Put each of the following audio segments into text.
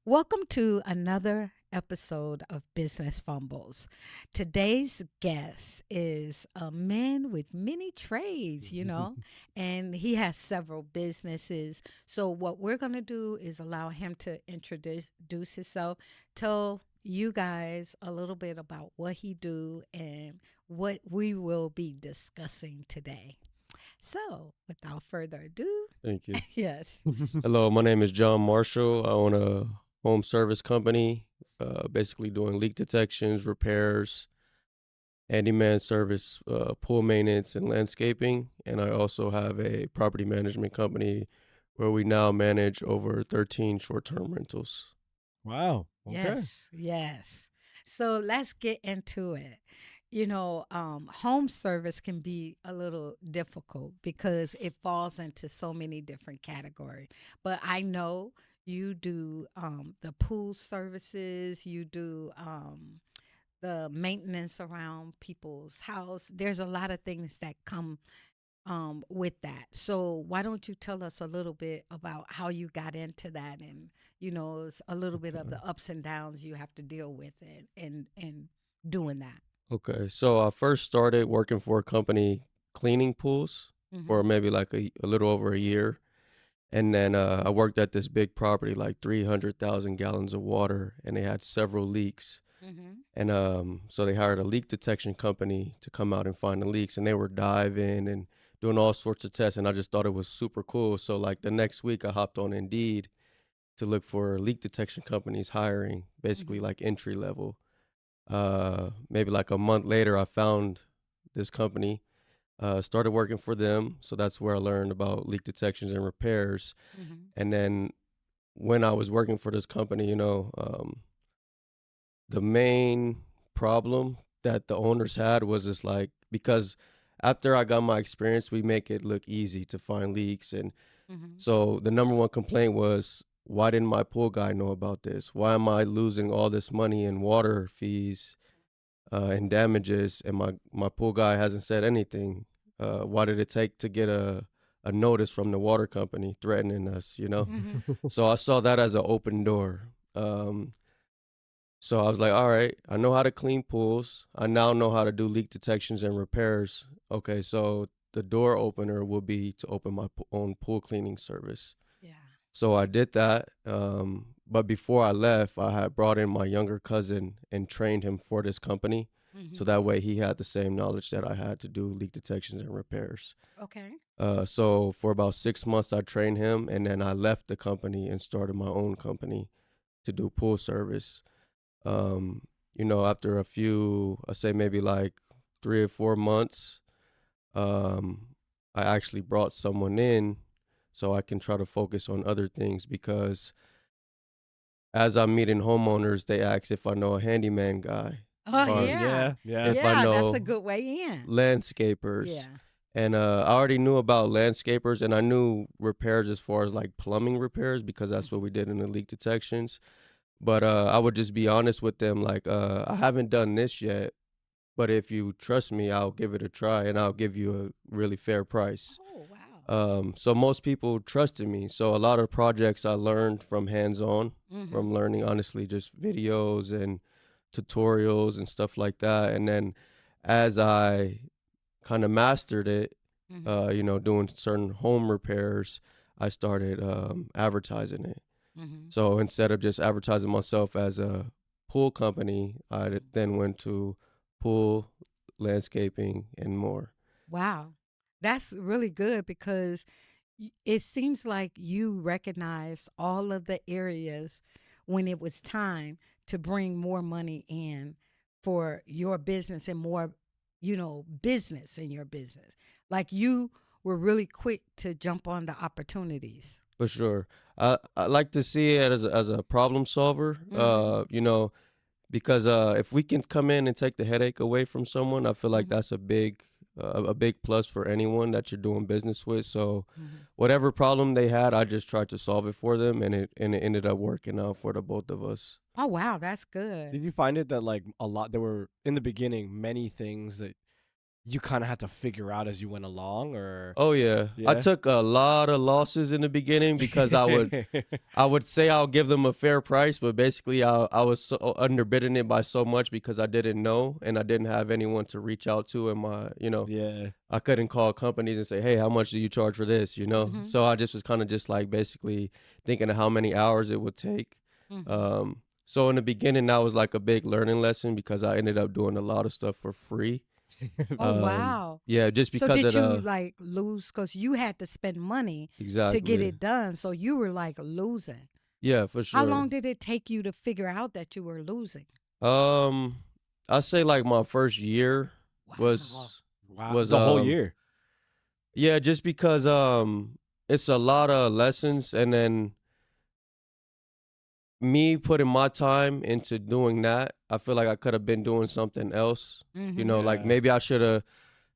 Welcome to another episode of Business Fumbles. Today's guest is a man with many trades, and he has several businesses. So, what we're going to do is allow him to introduce himself, tell you guys a little bit about what he do and what we will be discussing today. So, without further ado, Thank you. yes. Hello, my name is John Marshall. I own a home service company, basically doing leak detections, repairs, handyman service, pool maintenance, and landscaping. And I also have a property management company where we now manage over 13 short-term rentals. Wow. Okay. Yes, yes. So let's get into it. Home service can be a little difficult because it falls into so many different categories. But I know you do the pool services, you do the maintenance around people's house. There's a lot of things that come with that. So why don't you tell us a little bit about how you got into that and it's a little bit of Okay. the ups and downs you have to deal with it and doing that. Okay. So I first started working for a company cleaning pools for Mhm. maybe like a little over a year. And then I worked at this big property, like 300,000 gallons of water, and they had several leaks. Mhm. And so they hired a leak detection company to come out and find the leaks, and they were diving and doing all sorts of tests. And I just thought it was super cool. So like the next week, I hopped on Indeed to look for leak detection companies hiring, basically Mhm. like entry level. Maybe like a month later, I found this company, started working for them. So that's where I learned about leak detections and repairs. Mhm. And then when I was working for this company, the main problem that the owners had was just like, because after I got my experience, we make it look easy to find leaks. And Mhm. so the number one complaint was, why didn't my pool guy know about this? Why am I losing all this money in water fees and damages, and my pool guy hasn't said anything? Why did it take to get a notice from the water company threatening us, you know? Mhm. So I saw that as an open door. So I was like, all right, I know how to clean pools. I now know how to do leak detections and repairs. Okay, so the door opener will be to open my own pool cleaning service. Yeah. So I did that. But before I left, I had brought in my younger cousin and trained him for this company. So Mhm. that way he had the same knowledge that I had to do leak detections and repairs. Okay. So for about 6 months, I trained him, and then I left the company and started my own company to do pool service. um After a few, I say maybe like 3 or 4 months, um I actually brought someone in so I can try to focus on other things, because as I'm meeting homeowners, they ask if I know a handyman guy, Oh or yeah. Yeah. Yeah. if I Yeah, that's a know good way in. landscapers. Yeah. And I already knew about landscapers, and I knew repairs as far as like plumbing repairs, because that's what Mhm. we did in the leak detections. But I would just be honest with them, like, I haven't done this yet, but if you trust me, I'll give it a try, and I'll give you a really fair price. Oh, wow. So most people trusted me. So a lot of projects I learned from hands-on, Mhm. from learning honestly just videos and tutorials and stuff like that. And then as I kind of mastered it, Mhm. doing certain home repairs, I started advertising it. Mhm. So instead of just advertising myself as a pool company, I Mhm. then went to pool, landscaping, and more. Wow. That's really good because it seems like you recognized all of the areas when it was time to bring more money in for your business and more, business in your business. Like you were really quick to jump on the opportunities. For sure. I like to see it as a problem solver, Mhm. because if we can come in and take the headache away from someone, I feel like Mhm. that's a big plus for anyone that you're doing business with. So Mhm. whatever problem they had, I just tried to solve it for them, and it ended up working out for the both of us. Oh wow, that's good. Did you find it that like a lot there were in the beginning many things that you kind of had to figure out as you went along, or Oh yeah. I yeah? took a lot of losses in the beginning because I would say I'll give them a fair price, but basically I was so underbidding it by so much because I didn't know and I didn't have anyone to reach out to in my, Yeah. I couldn't call companies and say, "Hey, how much do you charge for this?" Mm-hmm. So I just was kind of just like basically thinking of how many hours it would take. Mm-hmm. So in the beginning that was like a big learning lesson because I ended up doing a lot of stuff for free. Oh, wow. Yeah, just So because of did you the like lose because you had to spend money to get exactly. it done? So you were like losing. Yeah, for How sure. long did it take you to figure out that you were losing? Um, I say like my first year Wow. was Wow, was the whole year. yeah, just because it's a lot of lessons and then me putting my time into doing that, I feel like I could have been doing something else. Mm-hmm. Like Yeah. maybe I should have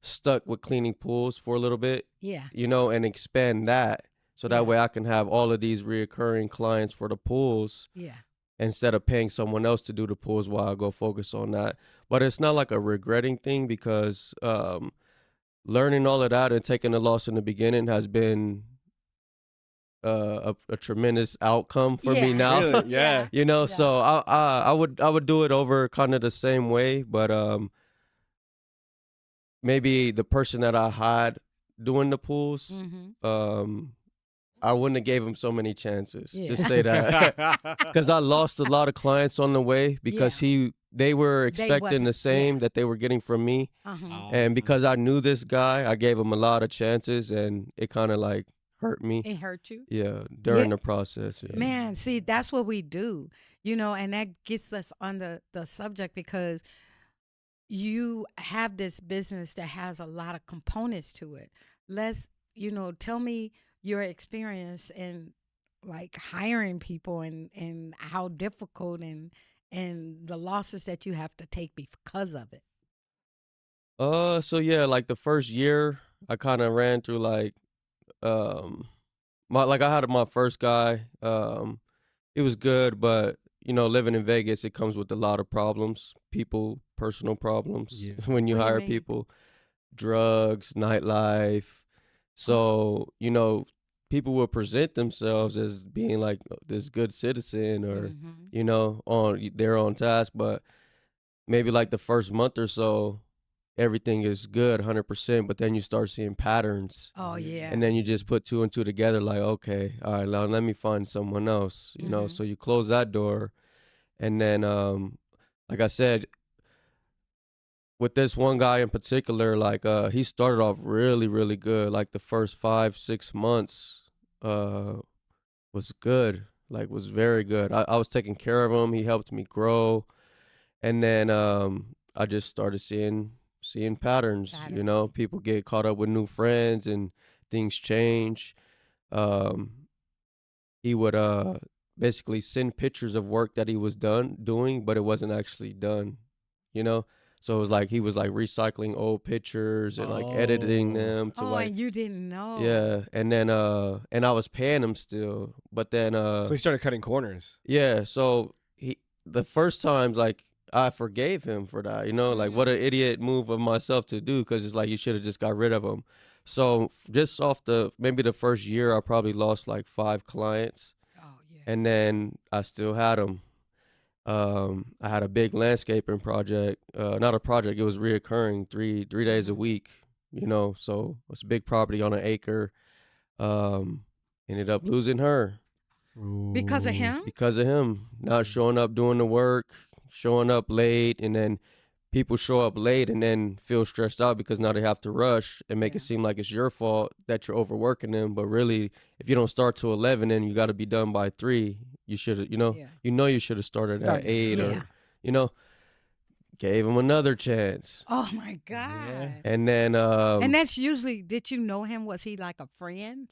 stuck with cleaning pools for a little bit, Yeah. and expand that so that Yeah. way I can have all of these reoccurring clients for the pools Yeah. instead of paying someone else to do the pools while I go focus on that. But it's not like a regretting thing because learning all of that and taking a loss in the beginning has been a tremendous outcome for me Yeah. now. Really? Yeah. Yeah. Yeah. So I would do it over kind of the same way, but maybe the person that I had doing the pools, Mm-hmm. um, I wouldn't have gave him so many chances. Just Yeah. say that. Because I lost a lot of clients on the way because Yeah. they were They expecting the wasn't. Yeah. same that they were getting from me, Uh-huh. and Um, because I knew this guy, I gave him a lot of chances, and it kind of like hurt me. It hurt you. Yeah, Yeah. during the process. Yeah. Man, see, that's what we do, and that gets us on the subject because you have this business that has a lot of components to it. Let's, tell me your experience in like hiring people and how difficult and the losses that you have to take because of it. So yeah, like the first year, I kind of ran through like um I had my first guy. It was good, but living in Vegas, it comes with a lot of problems, personal problems yeah. when you What do you hire mean? people, drugs, nightlife. Oh. So, people will present themselves as being like this good citizen or, Mm-hmm. they're on task, but maybe like the first month or so, everything is good 100%, but then you start seeing patterns Oh and yeah. then you just put two and two together like, okay, all right, now let me find someone else, Mm-hmm. so you close that door. And then like I said, with this one guy in particular, like he started off really really good. Like the first 5 6 months uh was good, like was very good. I was taking care of him, he helped me grow. And then I just started seeing patterns. Patterns. People get caught up with new friends and things change. um he would basically send pictures of work that he was done doing, but it wasn't actually done, you know? So it was like he was like recycling old pictures and like editing Oh. them to Oh, like, and you didn't know. yeah. And then and I was paying him still, but then So he started cutting corners. yeah, so the first times like I forgave him for that, like what Mm-hmm. an idiot move of myself to do, because it's like you should have just got rid of him. So just off the maybe the first year, I probably lost like 5 clients, Oh yeah. and then I still had them. I had a big landscaping project, not a project, it was reoccurring three days a Mm-hmm. week, so it's a big property on an acre. Um, Ended up losing her Because of Ooh. him? because of him not showing up doing the work, showing up late, and then people show up late and then feel stressed out because now they have to rush and make it Yeah. seem like it's your fault that you're overworking them. But really, if you don't start till 11 and you got to be done by 3, you should have, Yeah. you should have started at Started. 8 Yeah. or, you know, gave him another chance. Oh my Yeah. God. And then, And that's usually, did you know him? Was he like a friend?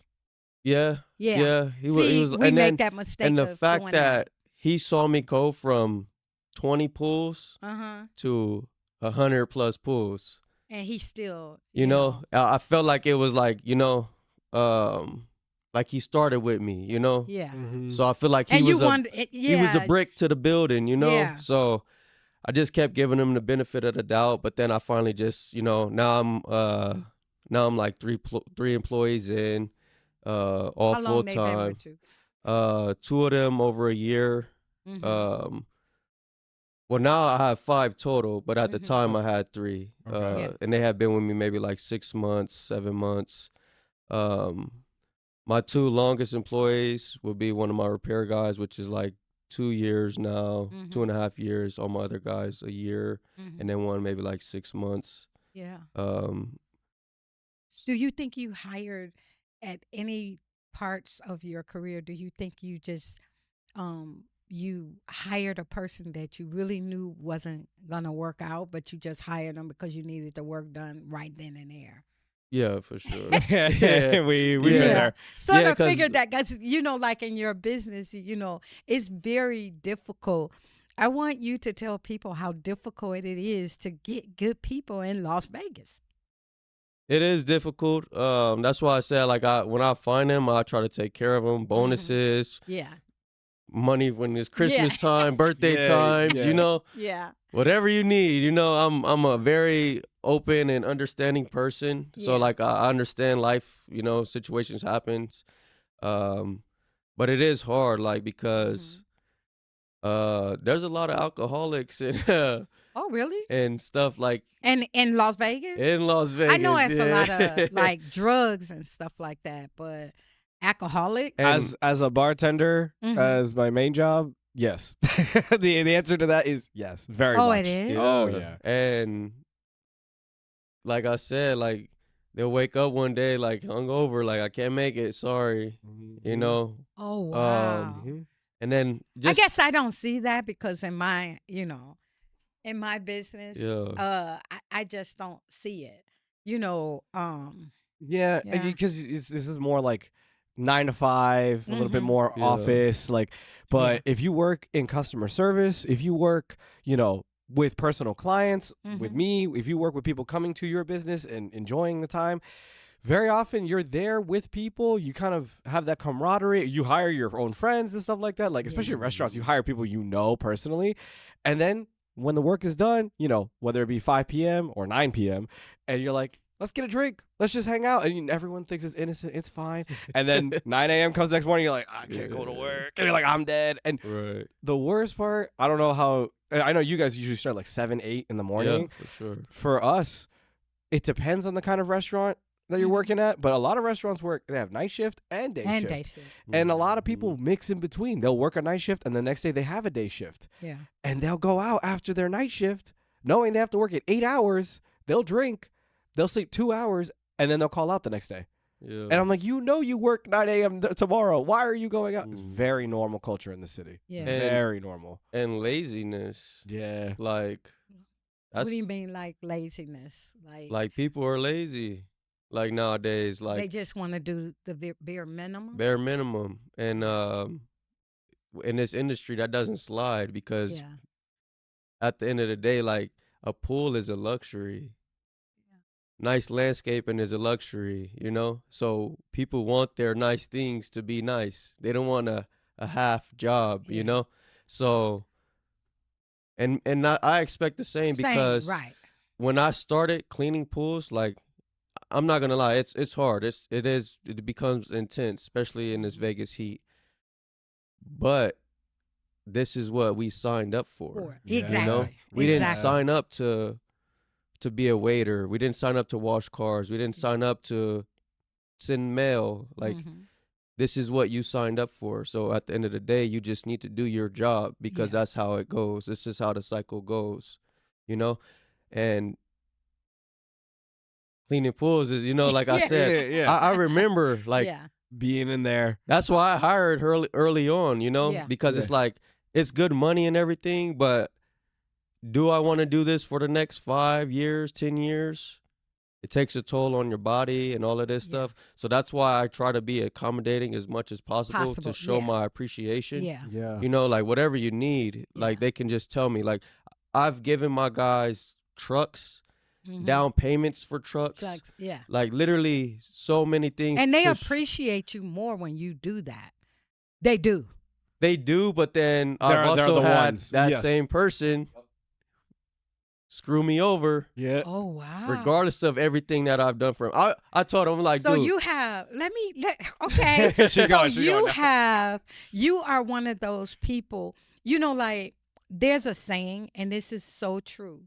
yeah, Yeah. yeah, he See, was, we make that and mistake the of fact doing that. that he saw me go from 20 pools Uh-huh. to 100 plus pools. And he still, I felt like it was like, um, like he started with me, yeah. Mm-hmm. So I feel like he And you was a wanted, he was a yeah, brick to the building, yeah. So I just kept giving them the benefit of the doubt, but then I finally just, now I'm like three employees in, all How full long they been time. with you? Two of them over a year. Mm-hmm. Um, well, now I have five total, but at the Mm-hmm. time I Okay. had three. Okay. Yeah. And they have been with me maybe like 6 months, 7 months. Um, my two longest employees will be one of my repair guys, which is like 2 years now, two Mm-hmm. and a half years. All my other guys, a year, Mm-hmm. and then one maybe like 6 months. Yeah. Um, Do you think you hired at any parts of your career? Do you think you hired a person that you really knew wasn't gonna work out, but you just hired them because you needed the work done right then and there? yeah, for sure. Yeah, Yeah, we've been yeah, Yeah. there. Sort yeah. of Cause figured that because, like in your business, it's very difficult. I want you to tell people how difficult it is to get good people in Las Vegas. it is difficult. That's why I said like when I find them, I try to take care of them. Hmm. Bonuses, Yeah. money when it's Yeah. Christmas time, birthday Yeah, times. yeah. Yeah. Whatever you need. I'm a very open and understanding person. So Yeah. like I understand life. Situations happens. Um, but it is hard, like Hmm. because there's a lot of alcoholics and Oh, really? and stuff like And in Las Vegas? in Las I know Vegas. it's a lot of Yeah, like drugs and stuff like that, but alcoholics? and As a bartender, Hmm. as my main job, yes. The answer to that is yes, very Oh, it much. is? Oh yeah, yeah. and like I said, like they'll wake up one day like hungover, like I can't make it. Sorry, you Mhm. know. Oh, Um, wow. Mhm. and then I just guess I don't see that because in my business, yeah, I just don't see it. You know, Yeah, yeah. because this is more like 9 to 5, a little bit Mhm. more yeah, office, like. Yeah. But if you work in customer service, if you work, with personal clients, with Mhm. me, if you work with people coming to your business and enjoying the time, very often you're there with people. You kind of have that camaraderie. You hire your own friends and stuff like that. Like, especially Yeah. in restaurants, you hire people you know personally. And then when the work is done, whether it be 5 p.m. or 9 p.m., and you're like, let's get a drink. Let's just hang out. And everyone thinks it's innocent. It's fine. And then 9 a.m. comes next morning. You're like, I can't go to yeah, work. And you're like, I'm dead. And right, the worst part, I don't know how, I know you guys usually start like 7, 8 in the yeah, morning. for sure. For us, it depends on the kind of restaurant that you're Mhm. working at, but a lot of restaurants they have night shift and day And shift. day shift. And a lot of Mhm. people mix in between. They'll work a night shift and the next day they have a day shift. Yeah. And they'll go out after their night shift knowing they have to work at 8 hours. They'll drink, they'll sleep 2 hours, and then they'll call out the next day. Yeah. And I'm like, you work 9 a.m. Tomorrow. Why are you going out? It's Mm. very normal culture in the city. Yeah. And Very normal. and laziness, Yeah. like What do that's you mean like laziness? like people are lazy, like nowadays, They like just want to do the bare minimum? bare minimum, and Yeah. in this industry that doesn't slide because Yeah. at the end of the day, like a pool is a luxury. Yeah. Nice landscaping is a luxury. So people want their nice things to be nice. They don't want a half job. Yeah. So and I expect the same Same, because right. when I started cleaning pools, like I'm not gonna lie, it's hard. It becomes intense, especially in this Mhm. Vegas heat. But this is what we signed up for. For Yeah. exactly. We didn't Yeah. Exactly. sign up to be a waiter. We didn't sign up to wash cars. We didn't Yeah. sign up to send mail. Like Mhm. this is what you signed up for. So at the end of the day, you just need to do your job because Yeah. that's how it goes. This is how the cycle goes, you know? And cleaning pools is, like I Yeah. said, Yeah. Yeah. I remember like Yeah. Being in there. that's why I hired early on, Yeah. because Yeah. it's like it's good money and everything, but do I want to do this for the next 5 years, 10 years? It takes a toll on your body and all of this Yeah. stuff. So that's why I try to be accommodating as much as possible to Possible. show Yeah. my appreciation. Yeah. Yeah. Like whatever you need, Yeah. like they can just tell me. Like I've given my guys trucks, Mhm. down payments for trucks, Like, yeah. like literally so many things. And they to appreciate you more when you do that. They do. They do, but then I've They're also the had ones. that Yes. same person screw me over, Yeah. Oh, wow. regardless of everything that I've done for him. I told him like, So dude, you have, okay. She's So going. She's going you now. have, you are one of those people, like there's a saying, and this is so true.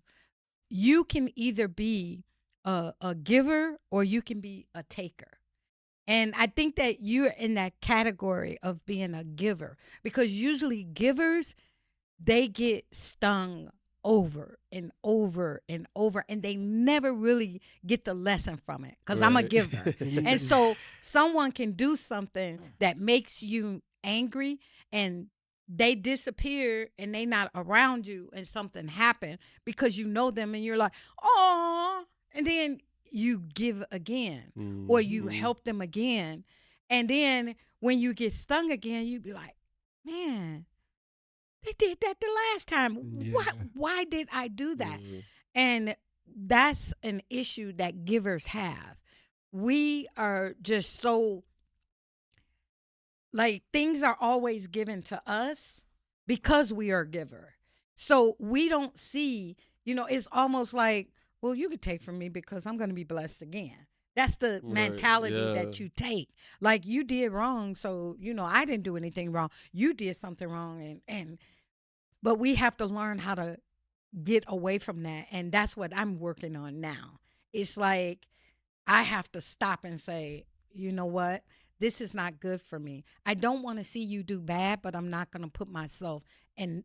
You can either be a giver or you can be a taker. And I think that you're in that category of being a giver because usually givers, they get stung over and over and over and they never really get the lesson from it because I'm a right. giver. And so someone can do something that makes you angry and they disappear and they not around you and something happened because you know them and you're like, oh, and then you give again or you Mhm. help them again. And then when you get stung again, you be like, man, they did that the last time. What? Yeah. Why did I do that? Mhm. And that's an issue that givers have. We are just so like things are always given to us because we are a giver. So we don't see, it's almost like, well, you could take from me because I'm going to be blessed again. That's the Right. mentality Yeah. that you take. Like you did wrong, so I didn't do anything wrong. You did something wrong, and but we have to learn how to get away from that. And that's what I'm working on now. It's like I have to stop and say, you know what? This is not good for me. I don't want to see you do bad, but I'm not going to put myself in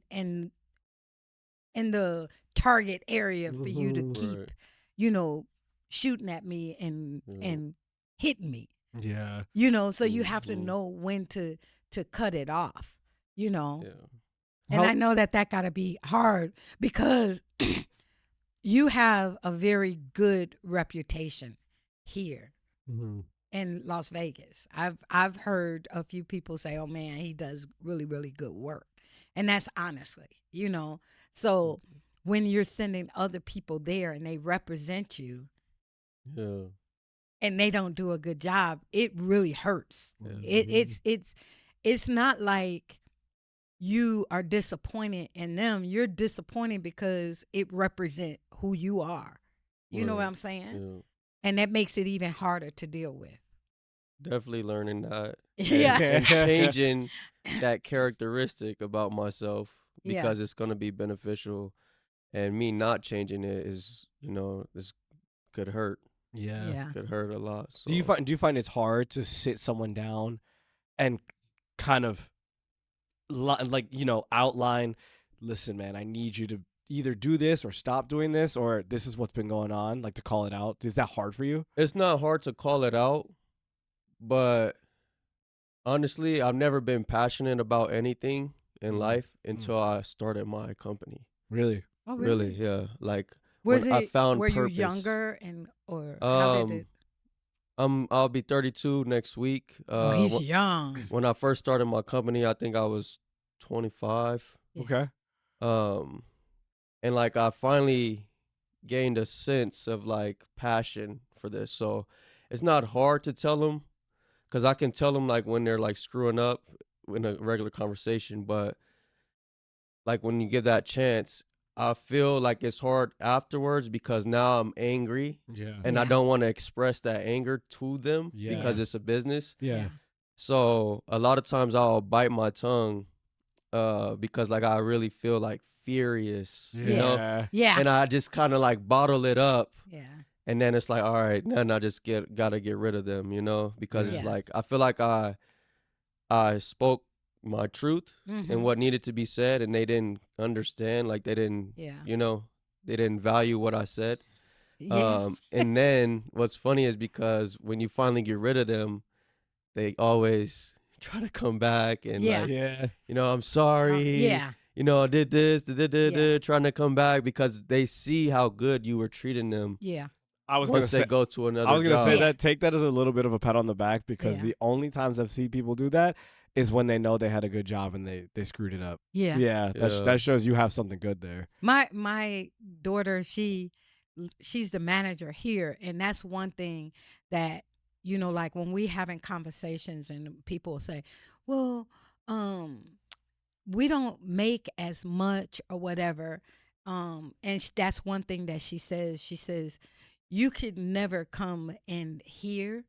the target area for you to Mhm. keep, Right. you know, shooting at me and Yeah. and hitting me. Yeah. So you have to Mhm. know when to cut it off, you know. Yeah. And How? I know that got to be hard because you have a very good reputation here Mhm. in Las Vegas. I've heard a few people say, "Oh man, he does really really good work," and that's honestly. So when you're sending other people there and they represent you Yeah. and they don't do a good job, it really hurts. Yeah. It, Mhm. it's not like you are disappointed in them. You're disappointed because it represents who you are. You know what Right. I'm saying? Yeah. And that makes it even harder to deal with. Definitely learning that Yeah. and changing that characteristic about myself Yeah. because it's gonna be beneficial. And me not changing it is, this could hurt. Yeah. Yeah. Could hurt a lot. Do you So find it's hard to sit someone down and kind of like outline, listen, man, I need you to either do this or stop doing this, or this is what's been going on, like to call it out? Is that hard for you? it's not hard to call it out, but honestly, I've never been passionate about anything in Mm. life until I started my company. Really? Oh, Really, really? yeah. Like when Was I it found were you purpose. younger and or how did Um, it? I'll be 32 next week. Oh, he's young. When I first started my company, I think I was 25. Yeah. Okay. Um, and like I finally gained a sense of like passion for this. So it's not hard to tell them because I can tell them like when they're like screwing up in a regular conversation, but like when you give that chance, I feel like it's hard afterwards because now I'm angry Yeah. and I Yeah. don't want to express that anger to them Yeah. because Yeah. it's a business. Yeah. Yeah. So a lot of times I'll bite my tongue because like I really feel like furious, Yeah. Yeah. Yeah. and I just kind of like bottle it up. Yeah. And then it's like, all right, then I just gotta get rid of them, because Yeah. it's Yeah. like I feel like I spoke my truth and Mhm. what needed to be said, and they didn't understand, like they didn't, Yeah. they didn't value what I said. Yeah. And then what's funny is because when you finally get rid of them, they always try to come back and Yeah. like, Yeah. I'm sorry, Yeah. I did this, Yeah. trying to come back because they see how good you were treating them Yeah. I was Well, gonna once they say go to I another was gonna say job. yeah. that take that as a little bit of a pat on the back because Yeah. the only times I've seen people do that is when they know they had a good job and they screwed it up. Yeah. Yeah, Yeah. that shows you have something good there. My daughter, she's the manager here, and that's one thing that like when we having conversations and people say, "Well, um, we don't make as much or whatever." And that's one thing that she says. She says, you could never come in here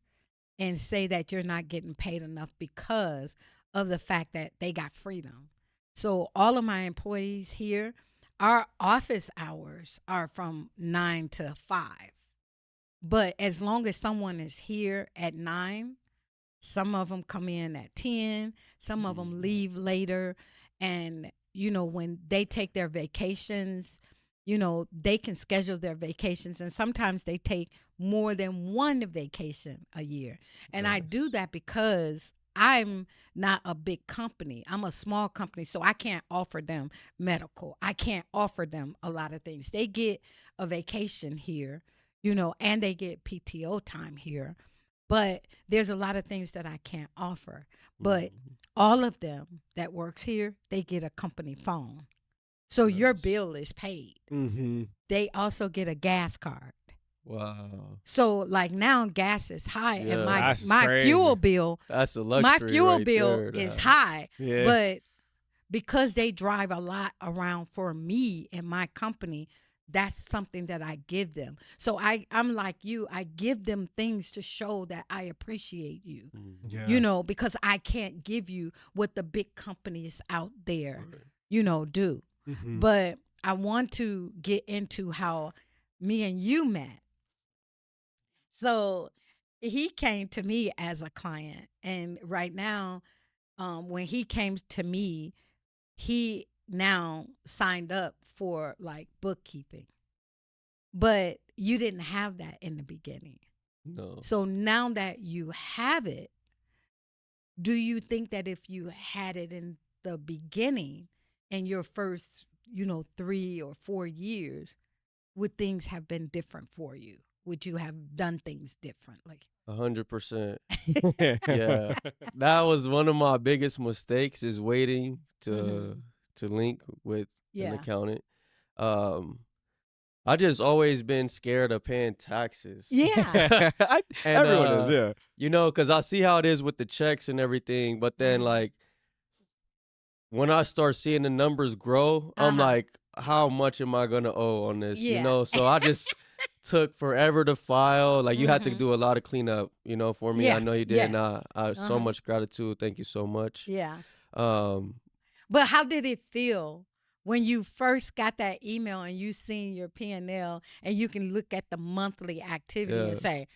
and say that you're not getting paid enough because of the fact that they got freedom. So all of my employees here, our office hours are from 9 to 5. But as long as someone is here at 9, some of them come in at 10, some of them leave later. And, when they take their vacations, they can schedule their vacations. And sometimes they take more than one vacation a year. And I do Nice. that because I'm not a big company. I'm a small company. So I can't offer them medical. I can't offer them a lot of things. They get a vacation here, and they get PTO time here, but there's a lot of things that I can't offer. But Mhm. all of them that works here, they get a company phone. So your Nice. bill is paid. Mm-hmm. They also get a gas card. Wow. So like now gas is high and Yeah. my That's my fuel crazy. bill, That's a my luxury fuel right bill there. is That. high, Yeah. but because they drive a lot around for me and my company, that's something that I give them. So I'm like you, I give them things to show that I appreciate you. Mhm. Yeah. Because I can't give you what the big companies out there, Right. do. Mm-hmm. But I want to get into how me and you met. So he came to me as a client. And right now, when he came to me, he now signed up for like bookkeeping. But you didn't have that in the beginning. No. So now that you have it, do you think that if you had it in the beginning in your first, 3 or 4 years, would things have been different for you? Would you have done things differently? 100%. Yeah. That was one of my biggest mistakes is waiting Hmm. to link with an Yeah. accountant. Um, I just always been scared of paying taxes. Yeah. And Everyone is, yeah. cuz I see how it is with the checks and everything, but then Uh-huh. like when I start seeing the numbers grow, I'm Uh-huh. like, how much am I gonna owe on this? Yeah. So I just took forever to file. Like you had to Hmm. do a lot of cleanup, for me. I Yeah. know you did, and Yes. I so Uh-huh. much gratitude. Thank you so much. Yeah. Um, But how did it feel when you first got that email and you seen your P&L and you can look at the monthly activity and yeah, say,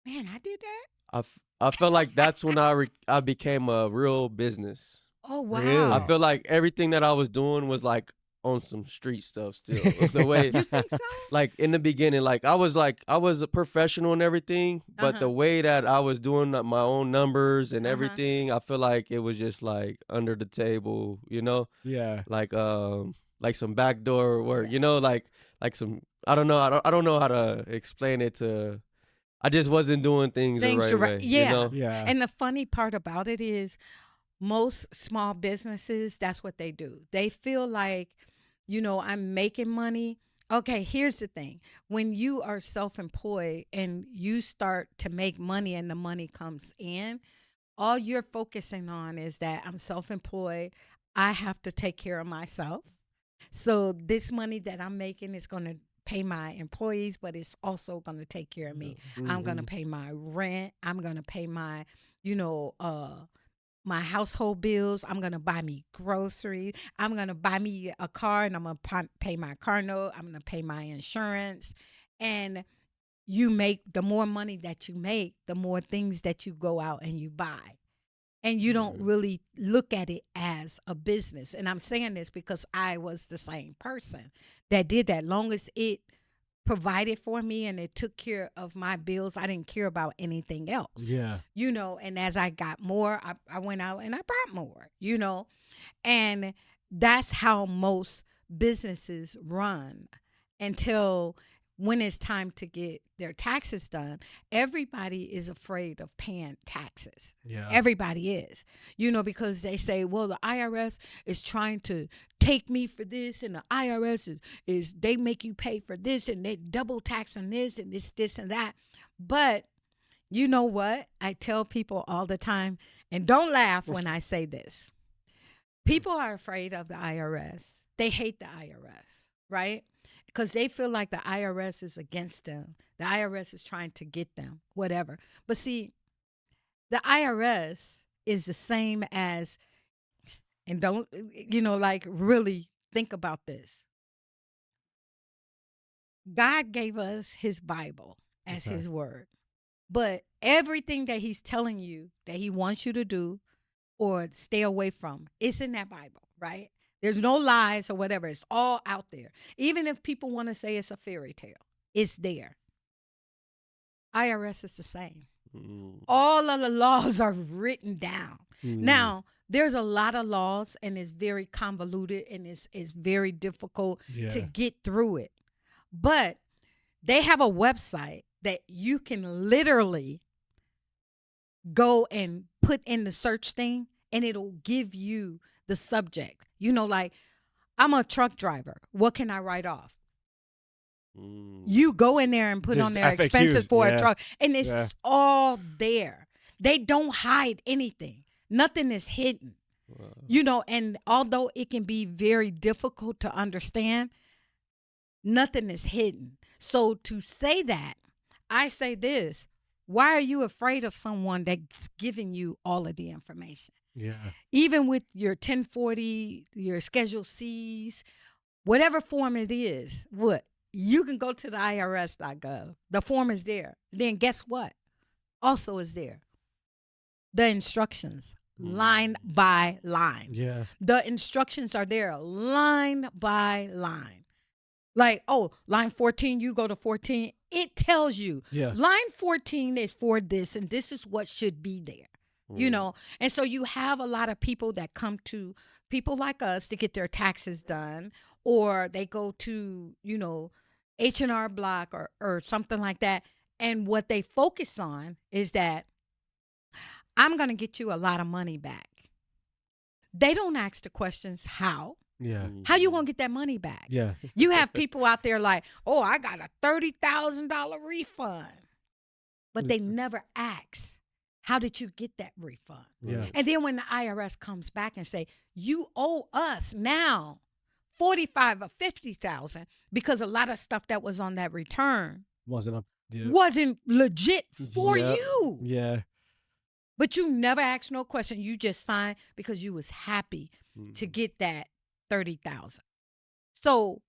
"Man, I did that." I felt like that's when I became a real business. Oh, I Really? wow. feel like everything that I was doing was like on some street stuff still. The way You think so? like in the beginning, like I was a professional and everything, but the Uh-huh. way that I was doing my own numbers and Uh-huh. everything, I feel like it was just like under the table, Yeah. like some backdoor work, Yeah. like some I don't know how to explain it to I just wasn't doing things the Things to right right. way, Yeah. Yeah. And the funny part about it is most small businesses, that's what they do. They feel like, I'm making money. Okay, here's the thing. When you are self employed and you start to make money and the money comes in, all you're focusing on is that I'm self employed. I have to take care of myself. So this money that I'm making is going to pay my employees, but it's also going to take care of Yeah. me. I'm going to Mm-hmm. pay my rent. I'm going to pay my, you know, my household bills. I'm going to buy me groceries. I'm going to buy me a car and I'm going to pay my car note. I'm going to pay my insurance. And the more money that you make, the more things that you go out and you buy. And you don't Right. really look at it as a business. And I'm saying this because I was the same person that did that. Long as it provided for me and it took care of my bills, I didn't care about anything else. Yeah. And as I got more, I went out and I bought more, and that's how most businesses run until when it's time to get their taxes done. Everybody is afraid of paying taxes. Yeah. Everybody is, because they say, well, the IRS is trying to take me for this, and the IRS is they make you pay for this, and they double tax on this, and this, and that. But you know what? I tell people all the time, and don't laugh when I say this. People are afraid of the IRS. They hate the IRS. right? Because they feel like the IRS is against them. The IRS is trying to get them, whatever. But see, the IRS is the same as, and don't, like really think about this. God gave us his Bible as Okay. his word. But everything that he's telling you that he wants you to do or stay away from, it's in that Bible, right? There's no lies or whatever. It's all out there. Even if people want to say it's a fairy tale, it's there. IRS is the same. Mm. All of the laws are written down. Mm. Now, there's a lot of laws and it's very convoluted and it's very difficult to get through it. But they have a website that you can literally go and put in the search thing and it'll give you the subject. Like I'm a truck driver. What can I write off? Mm. You go in there and put Just on their FAQs, expenses for a yeah. truck and it's Yeah. all there. They don't hide anything. Nothing is hidden. Wow. And although it can be very difficult to understand, nothing is hidden. So to say that, I say this, why are you afraid of someone that's giving you all of the information? Yeah. Even with your 1040, your Schedule C's, whatever form it is, you can go to the IRS.gov. The form is there. Then guess what? Also is there. The instructions, line by line. Yeah. The instructions are there, line by line. Like, oh, line 14, you go to 14. It tells you Yeah. line 14 is for this, and this is what should be there. And so you have a lot of people that come to people like us to get their taxes done, or they go to H&R Block or something like that, and what they focus on is that I'm going to get you a lot of money back. They don't ask the questions how. Yeah. How you going to get that money back? Yeah. You have people out there like, oh, I got a $30,000 refund. But they never ask, how did you get that refund? Yeah. And then when the IRS comes back and say, you owe us now 45 or 50,000 because a lot of stuff that was on that return Wasn't up. Yeah. wasn't legit for Yep. you. Yeah. But you never asked no question. You just signed because you was happy to get that 30,000. So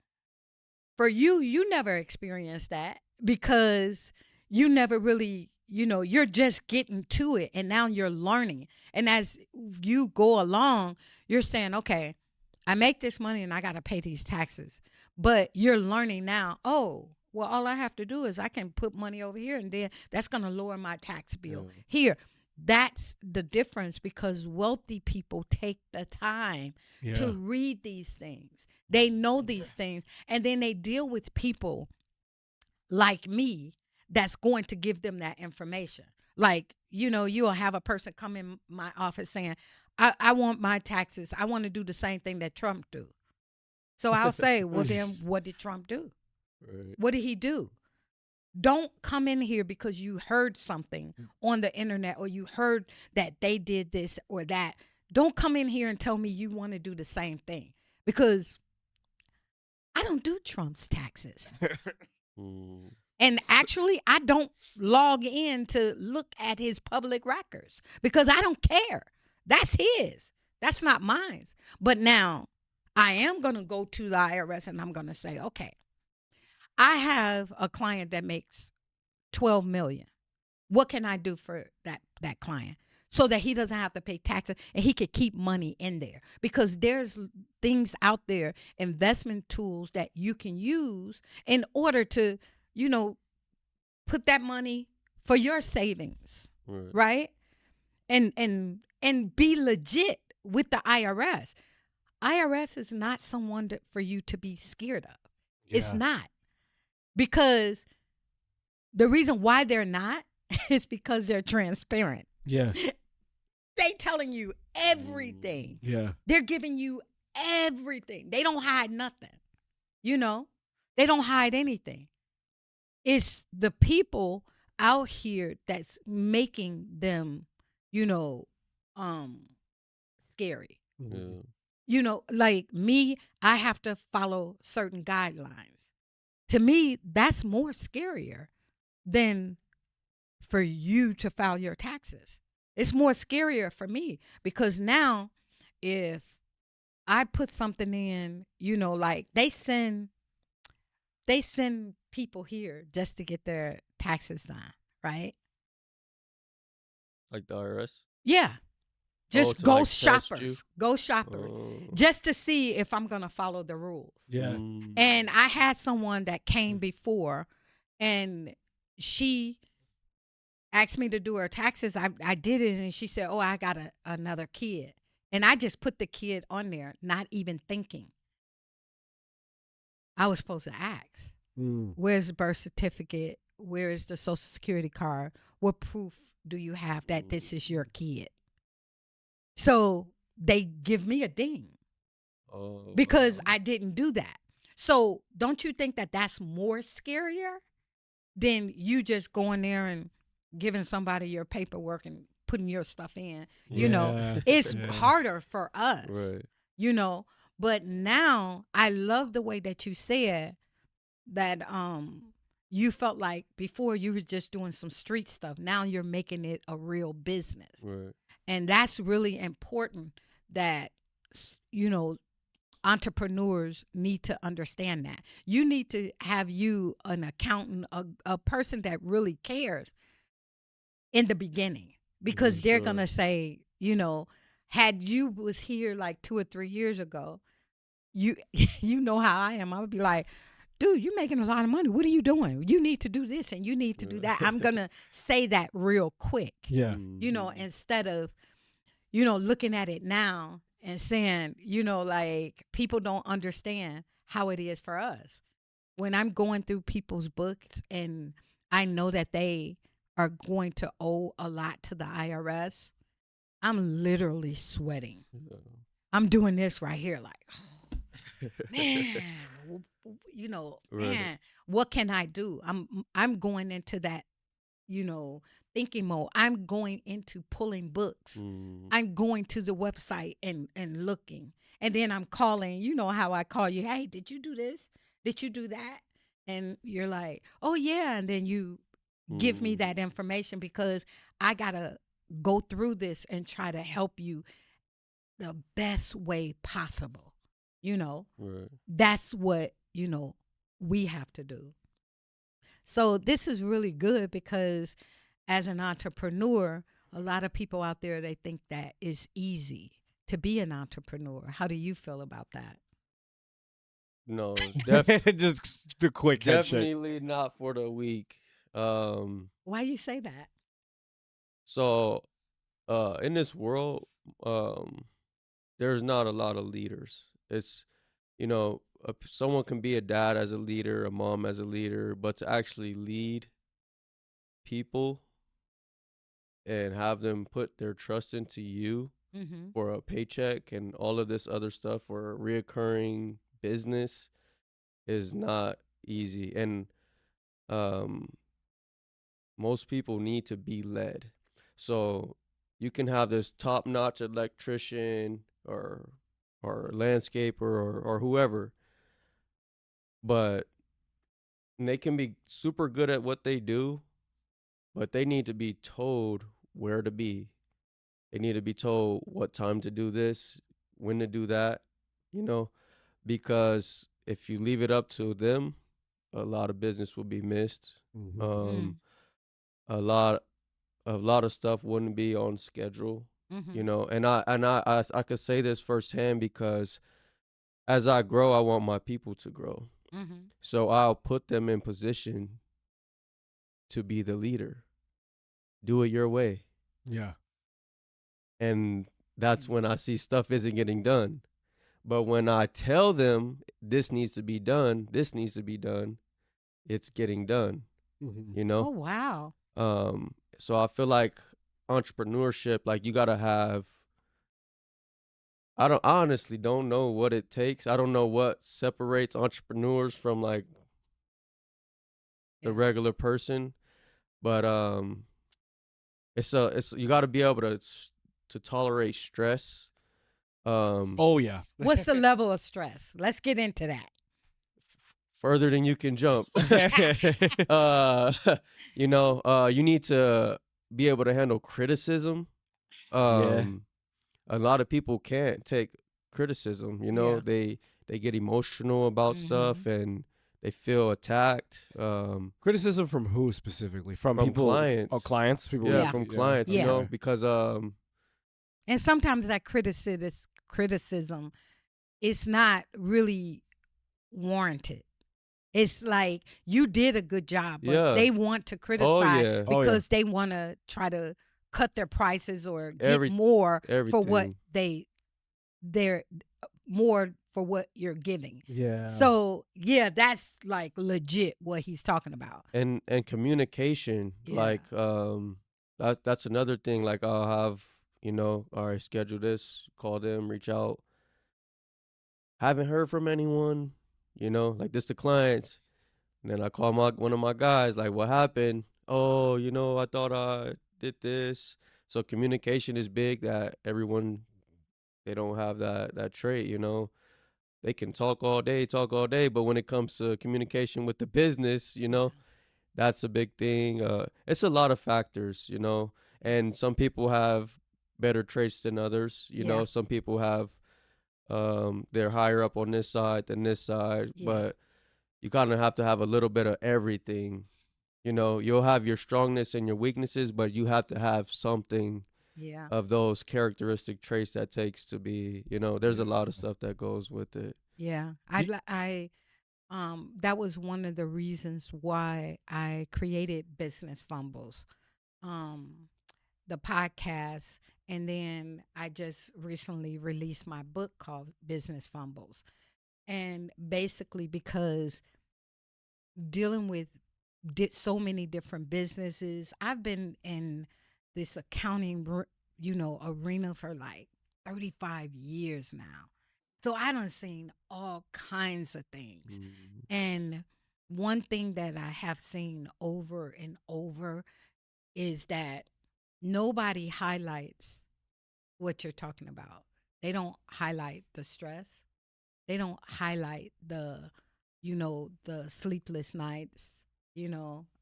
for you, you never experienced that because you never really, you're just getting to it and now you're learning. And as you go along, you're saying, okay, I make this money and I got to pay these taxes. But you're learning now, oh, well, all I have to do is I can put money over here and then that's going to lower my tax bill here. That's the difference because wealthy people take the time to read these things. They know these things and then they deal with people like me that's going to give them that information. Like, you'll have a person come in my office saying, I want my taxes. I want to do the same thing that Trump do. So I'll say, well, then what did Trump do? Right. What did he do? Don't come in here because you heard something on the internet or you heard that they did this or that. Don't come in here and tell me you want to do the same thing because I don't do Trump's taxes. And actually, I don't log in to look at his public records because I don't care. That's his. That's not mine. But now I am going to go to the IRS and I'm going to say, okay, I have a client that makes 12 million. What can I do for that client so that he doesn't have to pay taxes and he could keep money in there? Because there's things out there, investment tools that you can use in order to, put that money for your savings, right? And be legit with the IRS. IRS is not someone for you to be scared of. Yeah. It's not. Because the reason why they're not is because they're transparent. Yeah. They telling you everything. Yeah. They're giving you everything. They don't hide nothing. They don't hide anything. It's the people out here that's making them, scary. Yeah. Like me, I have to follow certain guidelines. To me, that's more scarier than for you to file your taxes. It's more scarier for me because now if I put something in, like they send people here just to get their taxes done, right? Like the IRS? Yeah. Oh, Just to like test you? ghost shoppers, Oh. just to see if I'm going to follow the rules. Yeah. And I had someone that came before and she asked me to do her taxes. I did it and she said, "Oh, I got another kid." And I just put the kid on there, not even thinking. I was supposed to ask, Mm. "Where's the birth certificate? Where is the social security card? What proof do you have that this is your kid?" So they give me a ding Oh, because I didn't do that. So don't you think that that's more scarier than you just going there and giving somebody your paperwork and putting your stuff in? Yeah. It's Yeah. harder for us, right. you know. But now I love the way that you said that you felt like before you were just doing some street stuff. Now you're making it a real business. Right. And that's really important that you know entrepreneurs need to understand that. You need to have you an accountant, a person that really cares in the beginning For because they're going sure. to say, had you was here like 2 or 3 years ago, you you know how I am. I would be like, "Dude, you're making a lot of money. What are you doing? You need to do this and you need to do that." I'm going to say that real quick. Yeah. Instead of looking at it now and saying, like people don't understand how it is for us. When I'm going through people's books and I know that they are going to owe a lot to the IRS, I'm literally sweating. Yeah. I'm doing this right here, like, man, Right. man, what can I do? I'm going into that, you know, thinking mode. I'm going into pulling books. Mm. I'm going to the website and looking. And then I'm calling, you know how I call you, "Hey, did you do this? Did you do that?" And you're like, "Oh yeah." And then you give me Mm. that information because I got to go through this and try to help you the best way possible. Right. That's what, we have to do. So this is really good because as an entrepreneur, a lot of people out there they think that it's easy to be an entrepreneur. How do you feel about that? No, Just the quick headshake. definitely not for the weak. Why you say that? So in this world, um there's not a lot of leaders. It's someone can be a dad as a leader, a mom as a leader, but to actually lead people and have them put their trust into you Mhm. for a paycheck and all of this other stuff for a reoccurring business is not easy. And um most people need to be led. So you can have this top-notch electrician or landscaper or whoever, but they can be super good at what they do, but they need to be told where to be. They need to be told what time to do this, when to do that, you know, because if you leave it up to them, a lot of business will be missed. Um, Mm. a lot a lot of stuff wouldn't be on schedule, Mhm. and I could say this firsthand because as I grow, I want my people to grow. Mhm. So I'll put them in position to be the leader. Do it your way. Yeah. And that's when I see stuff isn't getting done. But when I tell them this needs to be done, this needs to be done, it's getting done, Mhm. you Oh know? wow. So I feel like entrepreneurship, like you gotta have I honestly don't know what it takes. I don't know what separates entrepreneurs from like the Yeah. regular person, but it's you got to be able to tolerate stress. Um, Oh yeah. What's the level of stress? Let's get into that. further than you can jump. uh, you need to be able to handle criticism. Yeah. Um, a lot of people can't take criticism. Yeah. They get emotional about stuff Mhm. and they feel attacked. Criticism from who specifically? From From people? Oh, clients. clients. People. Yeah, Yeah. from Yeah. clients. Yeah. Okay. Because And sometimes that criticism is not really warranted. It's like you did a good job, but yeah. they want to Oh criticize yeah. Oh yeah. because they want to try to cut their prices or get Every more for what everything. they're more for what you're giving. Yeah. So yeah, that's like legit what he's talking about. And communication, Yeah. like that's another thing. Like I'll have, all right, schedule this, call them, reach out. Haven't heard from anyone, like this the clients. And then I call one of my guys, like, what happened? Oh, I thought I did this. So communication is big, that everyone, they don't have that trait. They can talk all day, but when it comes to communication with the business, Yeah. that's a big thing. It's a lot of factors, and some people have better traits than others. Yeah. Some people have, they're higher up on this side than this side, Yeah. but you kind of have to have a little bit of everything. You'll have your strongness and your weaknesses, but you have to have something Yeah. of those characteristic traits that takes to be, there's a lot of Mhm. stuff that goes with it. Yeah. You- That was one of the reasons why I created Business Fumbles, um, the podcast, and then I just recently released my book called Business Fumbles. And basically, because dealing with so many different businesses, I've been in this arena for like 35 years now. So I done seen all kinds of things. Mm. And one thing that I have seen over and over is that nobody highlights what you're talking about. They don't highlight the stress. They don't highlight the sleepless nights.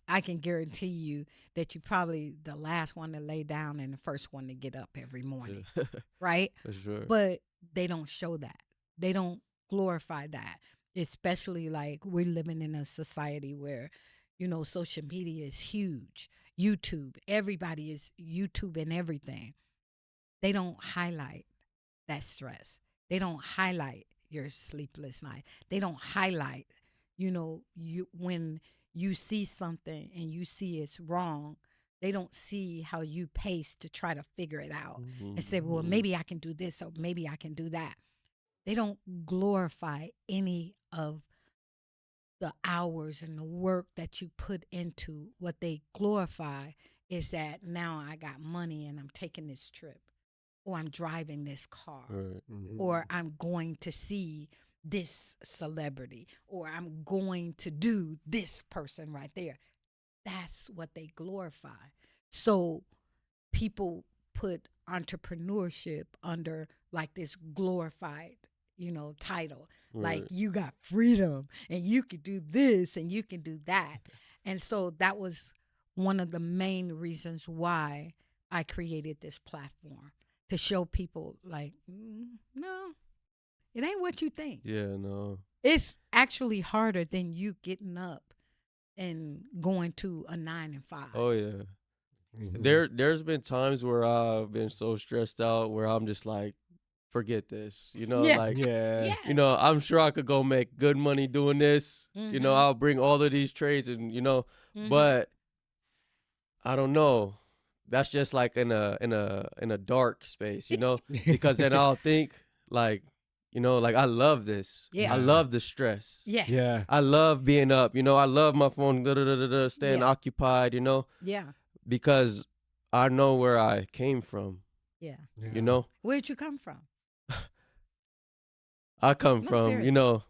I can guarantee you that you probably the last one to lay down and the first one to get up every morning, Yeah. right? For sure. But they don't show that. They don't glorify that. Especially like we're living in a society where, social media is huge. YouTube, everybody is YouTube and everything. They don't highlight that stress. They don't highlight your sleepless night. They don't highlight, you when you see something and you see it's wrong, they don't see how you pace to try to figure it out and say, well, Mhm. maybe I can do this or maybe I can do that. They don't glorify any of the hours and the work that you put into. What they glorify is that now I got money and I'm taking this trip, or I'm driving this car, Right. Mhm. or I'm going to see this celebrity, or I'm going to do this person right there. That's what they glorify. So people put entrepreneurship under like this glorified, title. Like Right. you got freedom and you could do this and you can do that. And so that was one of the main reasons why I created this platform to show people like, no, it ain't what you think. Yeah, no. It's actually harder than you getting up and going to a 9 and 5. Oh yeah. Mhm. There's been times where I've been so stressed out where I'm just like, forget this. Yeah. Like, Yeah. Yes. I'm sure I could go make good money doing this. Mhm. I'll bring all of these trades and Mhm. but I don't know. That's just like in a dark space, because then I'll think like, like I love this. I Yeah. Yeah. love the stress. Yes. Yeah. I love being up. I love my phone, staying Yeah. occupied. Yeah. Because I know where I came from. Yeah. You Yeah. know, Where'd you come from? I come No, from. seriously.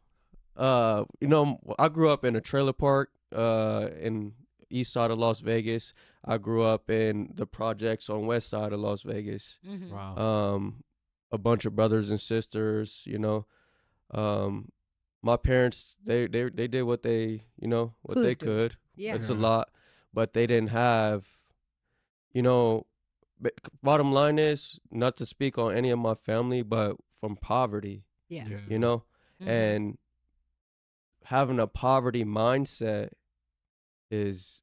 I grew up in a trailer park, in east side of Las Vegas. I grew up in the projects on west side of Las Vegas. Mhm. Wow. Um, a bunch of brothers and sisters. Um, my parents, they did what they, what they Could do. could. Yeah. It's a Yeah. lot, but they didn't have, you know. Bottom line is not to speak on any of my family, but from poverty, Yeah. you know, Mm-hmm. and having a poverty mindset is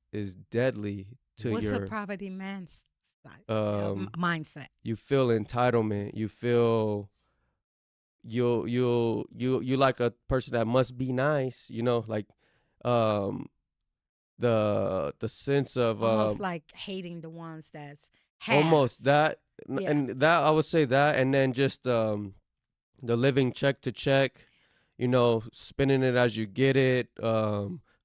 deadly to What's a your poverty um mindset? you feel entitlement, you feel you like a person that must be nice, like um the sense of Almost like hating the ones that's have. almost that, Yeah. and that I would say that, and then just the living check to check, spending it as you get it,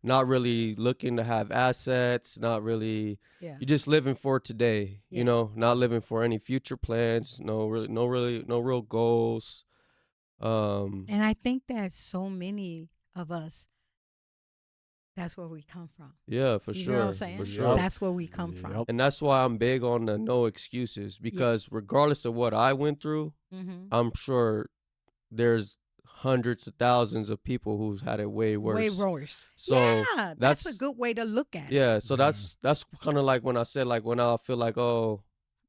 not really looking to have assets, not really, Yeah. you're just living for today, Yeah. not living for any future plans, no real goals. Um, And I think that so many of us, that's where we come from. yeah, for You know what I'm sure, for saying? Yep. sure. That's where we come from. Yep. And that's why I'm big on the no excuses, Yeah. because regardless of what I went through, Mm-hmm. I'm sure there's hundreds of thousands of people who's had it way Way worse. worse. So Yeah. That's a that's good way to look at it. yeah. So Yeah. that's kind of like when I said, like, when I feel like, oh,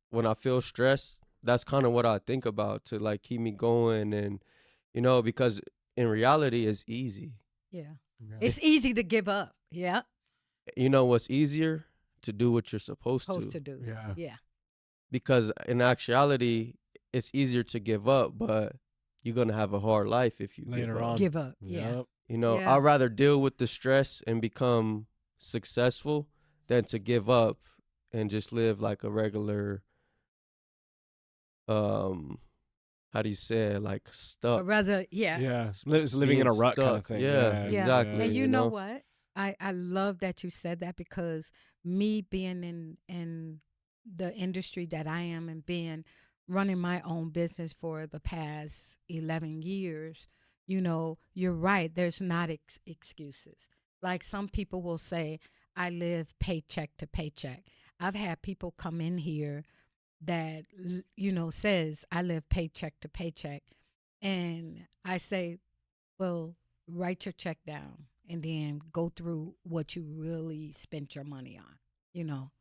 when I feel stressed, that's kind of what I think about to like keep me going, and because in reality it's easy. Yeah. Yeah. It's easy to give up. Yeah. You know what's easier? To do what you're supposed Supposed to, to do. Yeah. Yeah. because in actuality it's easier to give up, but you're gonna have a hard life if you give Later up. on. Give up. Yeah. Yep. Yeah. I'd rather deal with the stress and become successful than to give up and just live like a regular, um, how do you say it? Like Or stuck, rather, yeah. Yeah. It's living in being a rut kind of stuck. thing. Yeah, Yeah. Yeah. Yeah. And exactly. you know what? I love that you said that, because me being in the industry that I am, and being running my own business for the past 11 years, you're right. There's not excuses. Like some people will say, I live paycheck to paycheck. I've had people come in here that, says I live paycheck to paycheck. And I say, well, write your check down and then go through what you really spent your money on. You know,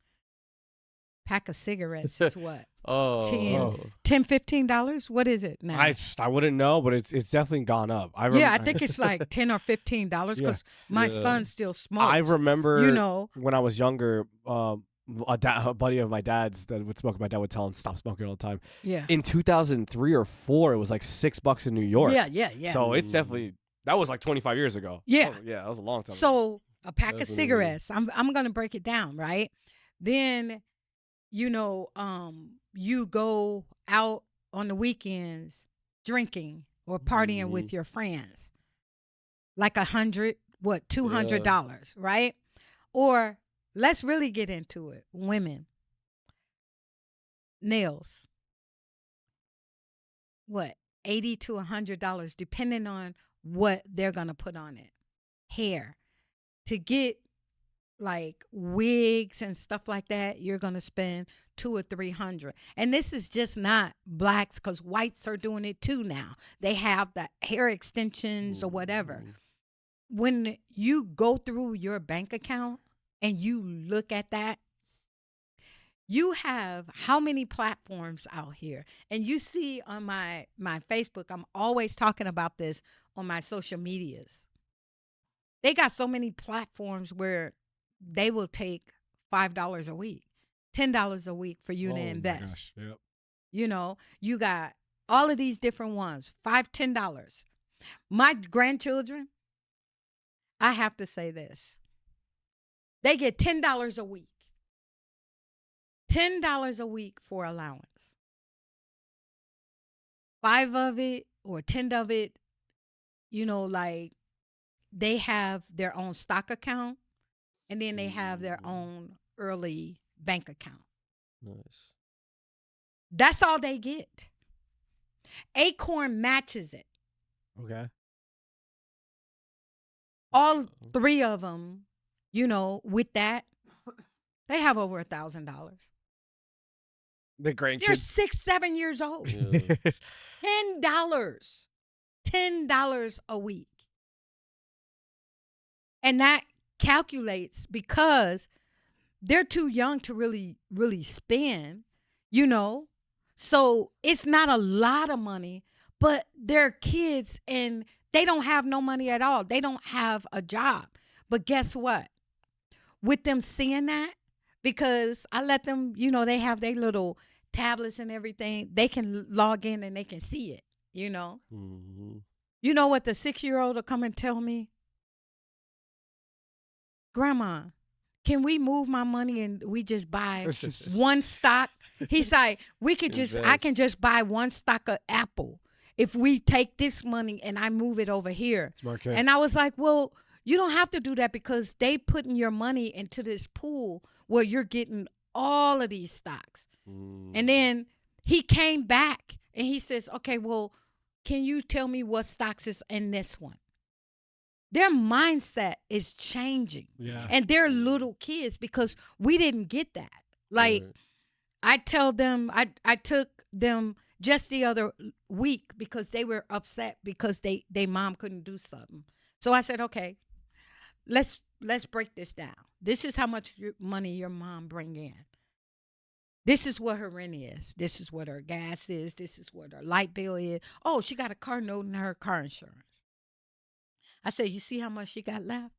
pack of cigarettes is what? 10, Oh. Oh, $15? What is it now? I wouldn't know, but it's definitely gone up. Yeah, I think it's like $10 or $15 Yeah. because my yeah. son still smokes. I remember You know, when I was younger, a buddy of my dad's that would smoke. My dad would tell him stop smoking all the time. yeah. In 2003 or 4, it was like $6 in New York. Yeah, yeah, yeah. So it's definitely, that was like 25 years ago. Yeah. Yeah, that was a long time ago. So a pack of Definitely. cigarettes. I'm gonna break it down, right? Then, you go out on the weekends drinking or partying Mhm. with your friends, like $200, right? Or let's really get into it. Women, nails, what, $80 to $100, depending on what they're gonna put on it. Hair, to get like wigs and stuff like that, you're gonna spend 200 or 300. And this is just not blacks, because whites are doing it too now. They have the hair extensions or whatever. Mhm. When you go through your bank account and you look at that, you have how many platforms out here? And you see on my Facebook, I'm always talking about this on my social medias. They got so many platforms where they will take $5 a week, $10 a week for you to Oh my invest. gosh. Yep. You got all of these different ones, $5, $10. My grandchildren, I have to say this, they get $10 a week. $10 a week for allowance. 5 of it or 10 of it, like they have their own stock account, and then they have their own early bank account. Nice. That's all they get. Acorn matches it. Okay. All 3 of them, with that, they have over $1,000. The They're grandkids. 6, 7 years old. Yeah. $10. $10 a week. And that calculates because they're too young to really, really spend, you know? So it's not a lot of money, but they're kids and they don't have no money at all. They don't have a job. But guess what? With them seeing that, because I let them, they have their little tablets and everything, they can log in and they can see it, you know? Mm-hmm. You know what the 6-year-old will come and tell me? Grandma, can we move my money and we just buy one stock? He's like, I can Invest. just buy one stock of Apple if we take this money and I move it over here. Smart kid. And I was like, well, you don't have to do that because they putting your money into this pool where you're getting all of these stocks. And then he came back and he says, okay, well, can you tell me what stocks is in this one? Their mindset is changing. Yeah. And they're little kids because we didn't get that. Like, Right. I tell them, I took them just the other week because they were upset because they mom couldn't do something. So I said, okay, let's break this down. This is how much money your mom bring in. This is what her rent is. This is what her gas is. This is what her light bill is. Oh, she got a car note in her car insurance. I said, you see how much she got left?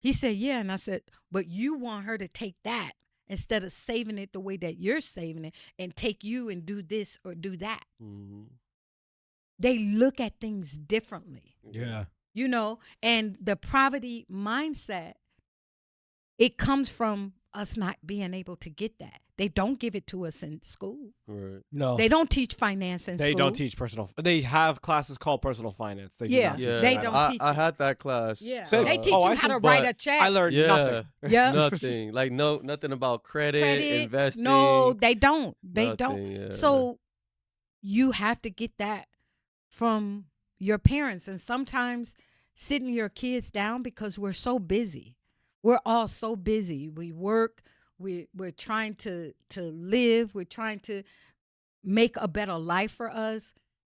He said, yeah. And I said, but you want her to take that instead of saving it the way that you're saving it and take you and do this or do that. Mm-hmm. They look at things differently, Yeah. and the poverty mindset, it comes from us not being able to get that. They don't give it to us in school. Right. No. They don't teach finance in They school. don't teach personal. They have classes called personal finance. They do Yeah. not teach Yeah. They that. don't teach I it. had that class. Yeah. Same. They teach Oh, you I how see, to write but a check. I learned Yeah. nothing. Yeah. Nothing. Like nothing about credit, investing. No, they don't. They don't. Nothing, yeah. So you have to get that from your parents. And sometimes sitting your kids down because we're so busy. We're all so busy. We work. We're trying to live. We're trying to make a better life for us.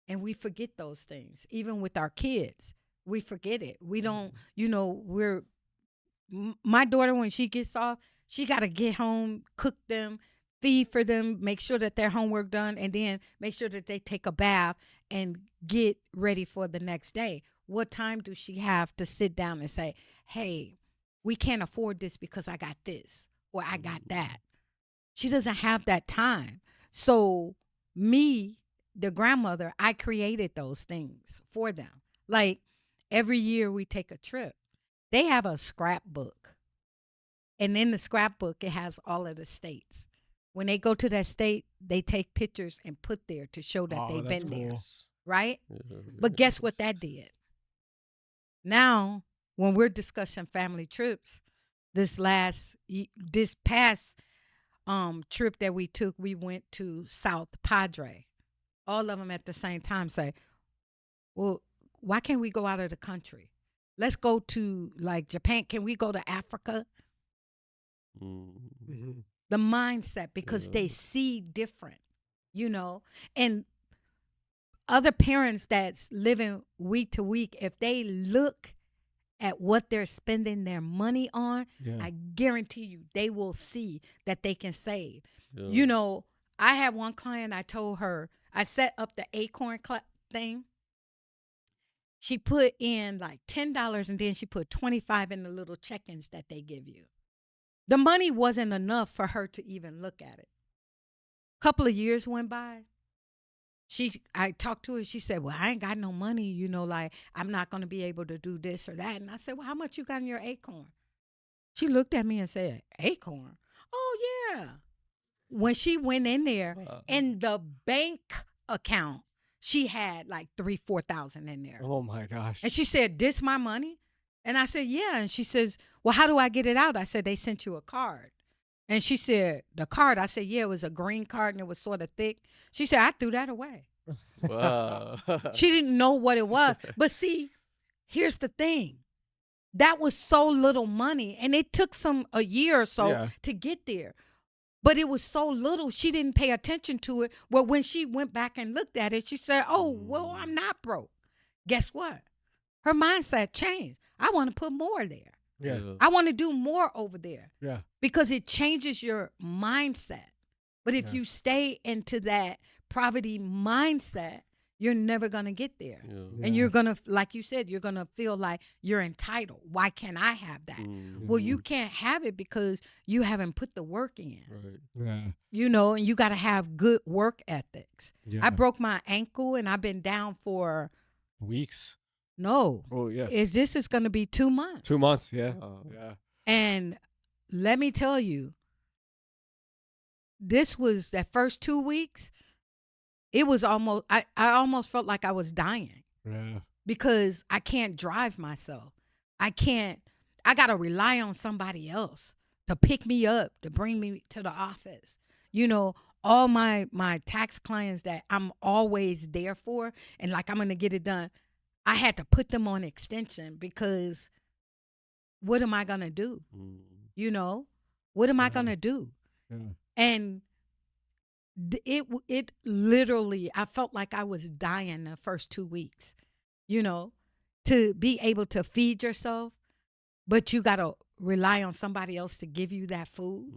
And we forget those things. Even with our kids, we forget it. We don't, my daughter, when she gets off, she got to get home, cook them, feed for them, make sure that their homework done, and then make sure that they take a bath and get ready for the next day. What time do she have to sit down and say, hey, we can't afford this because I got this or I got that? She doesn't have that time. So me, the grandmother, I created those things for them. Like every year we take a trip. They have a scrapbook. And in the scrapbook, it has all of the states. When they go to that state, they take pictures and put there to show that Oh, they've that's been there. cool. Right? Yeah. But guess what that did? Now, when we're discussing family trips, this past trip that we took, we went to South Padre. All of them at the same time say, well, why can't we go out of the country? Let's go to like Japan. Can we go to Africa? Mm-hmm. The mindset, because Yeah. they see different, and other parents that's living week to week, if they look at what they're spending their money on, Yeah. I guarantee you they will see that they can save. Yeah. I had one client, I told her, I set up the Acorn thing. She put in like $10 and then she put $25 in the little check-ins that they give you. The money wasn't enough for her to even look at it. Couple of years went by. I talked to her. She said, well, I ain't got no money, like I'm not going to be able to do this or that. And I said, well, how much you got in your Acorn? She looked at me and said, Acorn? Oh, yeah. When she went in there, Wow. in the bank account, she had like $3,000-$4,000 in there. Oh my gosh. And she said, this my money? And I said, yeah. And she says, well, how do I get it out? I said, they sent you a card. And she said, the card? I said, yeah, it was a green card and it was sort of thick. She said, I threw that away. Wow. She didn't know what it was. But see, here's the thing. That was so little money. And it took a year or so Yeah. to get there. But it was so little, she didn't pay attention to it. Well, when she went back and looked at it, she said, "Oh, well, I'm not broke." Guess what? Her mindset changed. I want to put more there. Yeah. I want to do more over there. Yeah. Because it changes your mindset. But if you stay into that poverty mindset, you're never going to get there. And you're going to, like you said, you're going to feel like you're entitled. Why can't I have that? Well, you can't have it because you haven't put the work in. Right. Yeah. You know, and you got to have good work ethics. Yeah. I broke my ankle and I've been down for Weeks. no. Oh yeah. This is going to be 2 months. 2 months. Yeah. Yeah. And let me tell you, this was that first 2 weeks. It was almost, I almost felt like I was dying Yeah. because I can't drive myself. I got to rely on somebody else to pick me up, to bring me to the office. You know, all my tax clients that I'm always there for and like I'm going to get it done, I had to put them on extension because what am I going to do? You know, what am I going to do? Yeah. And it literally, I felt like I was dying the first 2 weeks, you know, to be able to feed yourself, but you got to rely on somebody else to give you that food.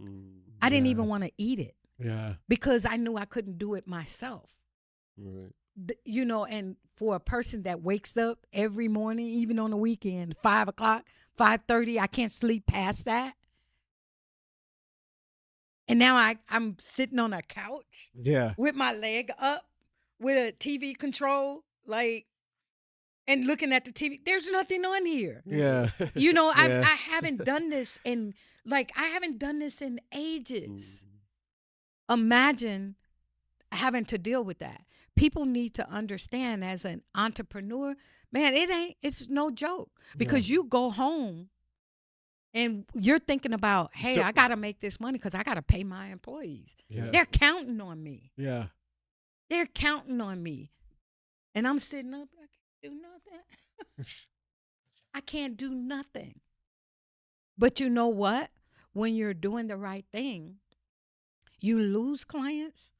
I didn't even want to eat it. Yeah. Because I knew I couldn't do it myself. Right. You know, and for a person that wakes up every morning, even on the weekend, 5 o'clock, 5:30, I can't sleep past that. And now I'm sitting on a couch Yeah. with my leg up with a TV control, like, and looking at the TV. There's nothing on here. Yeah. You know, Yeah. I haven't done this in, like, I haven't done this in ages. Imagine having to deal with that. People need to understand as an entrepreneur, man, it's no joke because you go home and you're thinking about, hey, I got to make this money because I got to pay my employees. Yeah. They're counting on me. Yeah. They're counting on me. And I'm sitting up, I can't do nothing. I can't do nothing. But you know what? When you're doing the right thing, you lose clients.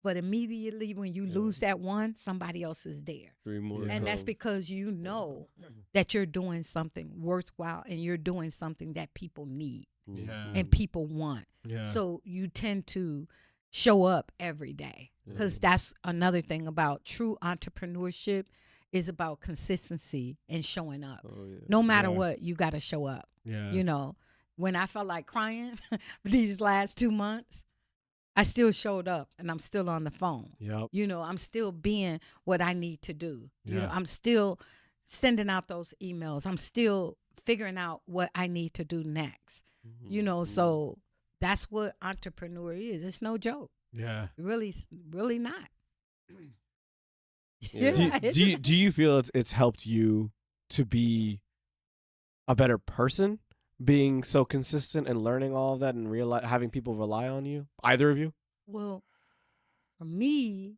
But immediately when you lose that one, somebody else is there. 3 more. And that's because you know that you're doing something worthwhile and you're doing something that people need and people want. Yeah. So you tend to show up every day because that's another thing about true entrepreneurship is about consistency and showing up. No matter what, you got to show up. Yeah. You know, when I felt like crying these last 2 months, I still showed up and I'm still on the phone. Yep. You know, I'm still being what I need to do. You know, Yeah. I'm still sending out those emails. I'm still figuring out what I need to do next. You know, so that's what entrepreneur is. It's no joke. Yeah. Really, really not. Yeah. Do you feel it's helped you to be a better person, being so consistent and learning all of that and having people rely on you? Either of you? Well, for me,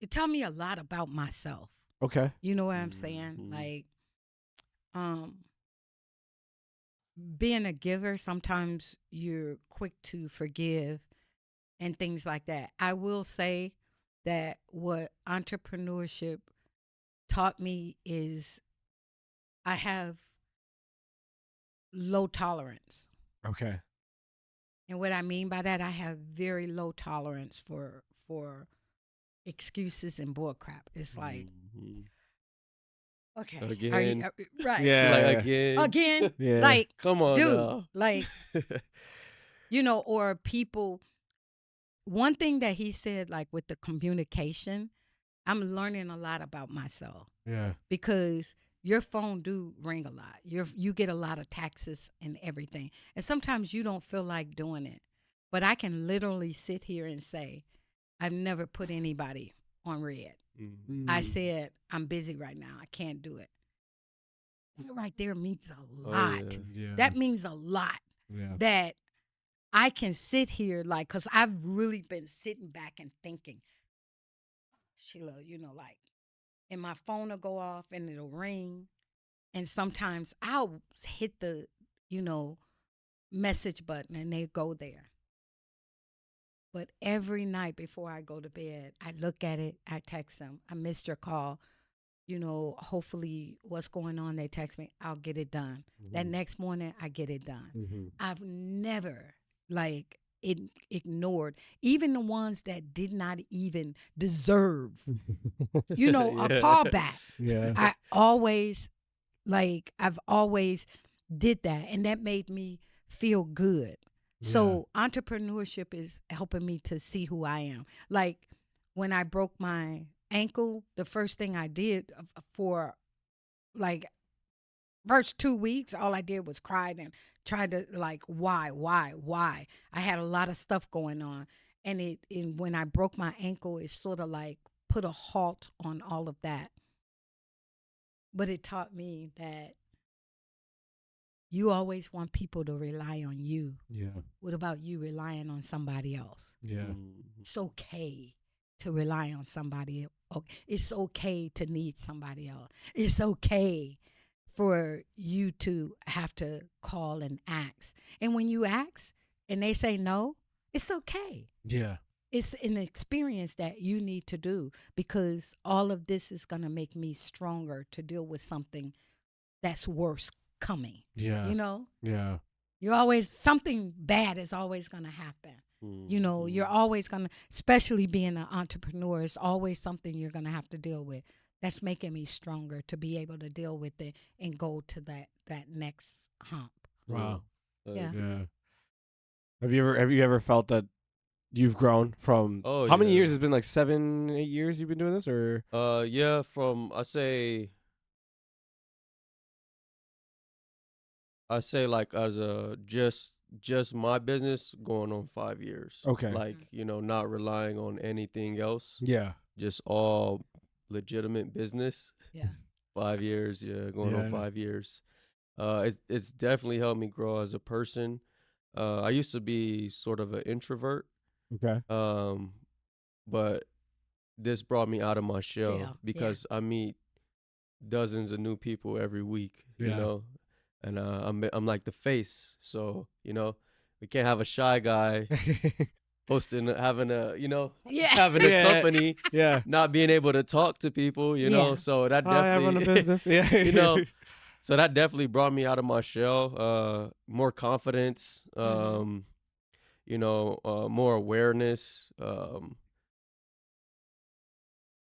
it taught me a lot about myself. Okay. You know what I'm saying? Like, being a giver, sometimes you're quick to forgive and things like that. I will say that what entrepreneurship taught me is I have low tolerance. Okay. And what I mean by that, I have very low tolerance for excuses and bull crap. It's like, okay, Again. right? Yeah. Like again. Again, Yeah. like, Come on dude, now. like, you know, or people. One thing that he said, like with the communication, I'm learning a lot about myself Yeah. because your phone do ring a lot. You get a lot of taxes and everything, and sometimes you don't feel like doing it. But I can literally sit here and say, I've never put anybody on red. I said, I'm busy right now. I can't do it. That right there means a lot. Yeah. That means a lot. Yeah. That I can sit here, like, because I've really been sitting back and thinking, Sheila, you know, like, and my phone will go off and it'll ring. And sometimes I'll hit the message button and they go there. But every night before I go to bed, I look at it, I text them, I missed your call. Hopefully what's going on, they text me, I'll get it done. That next morning, I get it done. I've never like ignored even the ones that did not even deserve, a Yeah. callback. Yeah. I've always did that, and that made me feel good. So entrepreneurship is helping me to see who I am. Like when I broke my ankle, the first thing I did for like first 2 weeks, all I did was cry and tried to like, why? I had a lot of stuff going on, and when I broke my ankle, it sort of like put a halt on all of that. But it taught me that you always want people to rely on you. Yeah. What about you relying on somebody else? Yeah. It's okay to rely on somebody else. It's okay to need somebody else. It's okay for you to have to call and ask. And when you ask and they say no, it's okay. Yeah. It's an experience that you need to do, because all of this is going to make me stronger to deal with something that's worse coming. Yeah. Yeah. You're always, something bad is always going to happen. You're always going to, especially being an entrepreneur, it's always something you're going to have to deal with. That's making me stronger to be able to deal with it and go to that next hump. Wow. Yeah. Yeah. Have you ever felt that you've grown from Oh, how many yeah. years? It's been like 7, 8 years you've been doing this, or Yeah, I say like as a just my business going on 5 years. okay. Like, not relying on anything else. Yeah. Just all legitimate business. Yeah. 5 years, yeah, going on Yeah. 5 years. It's definitely helped me grow as a person. I used to be sort of an introvert, Okay. but this brought me out of my shell Yeah. because I meet dozens of new people every week, Yeah. and I'm like the face, so we can't have a shy guy hosting, having a Yeah. having a Yeah. company, Yeah. not being able to talk to people, Yeah. so that Hi, I run a definitely business. Yeah. so that definitely brought me out of my shell, more confidence, more awareness, in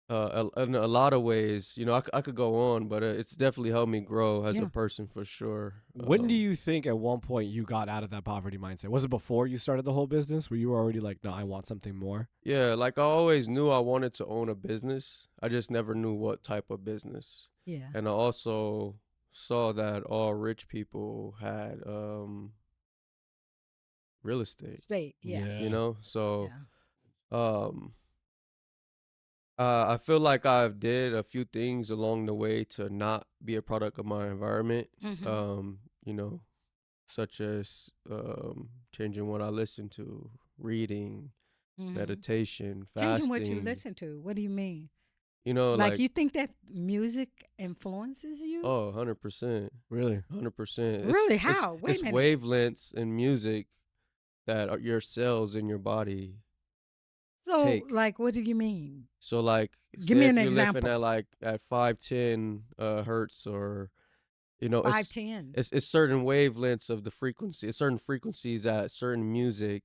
a lot of ways. I could go on, but it's definitely helped me grow as a Yeah. person for sure. When do you think at one point you got out of that poverty mindset? Was it before you started the whole business? Where you were already like, no, I want something more? Yeah, like I always knew I wanted to own a business. I just never knew what type of business. Yeah. And I also saw that all rich people had real estate, State. Yeah. So Yeah. um I feel like I've did a few things along the way to not be a product of my environment. Um, you know, such as changing what I listen to, reading, meditation, Changing what you fasting. listen to. What do you mean? Like Like, you think that music influences you? oh, 100%. Really? 100%. Really? How? Wait It's a minute. wavelengths in music that your cells in your body So, take. like, what do you mean? So like, Give say me if an you're living example. at 510 hertz, or it's 510. it's certain wavelengths of the frequency. It's certain frequencies that certain music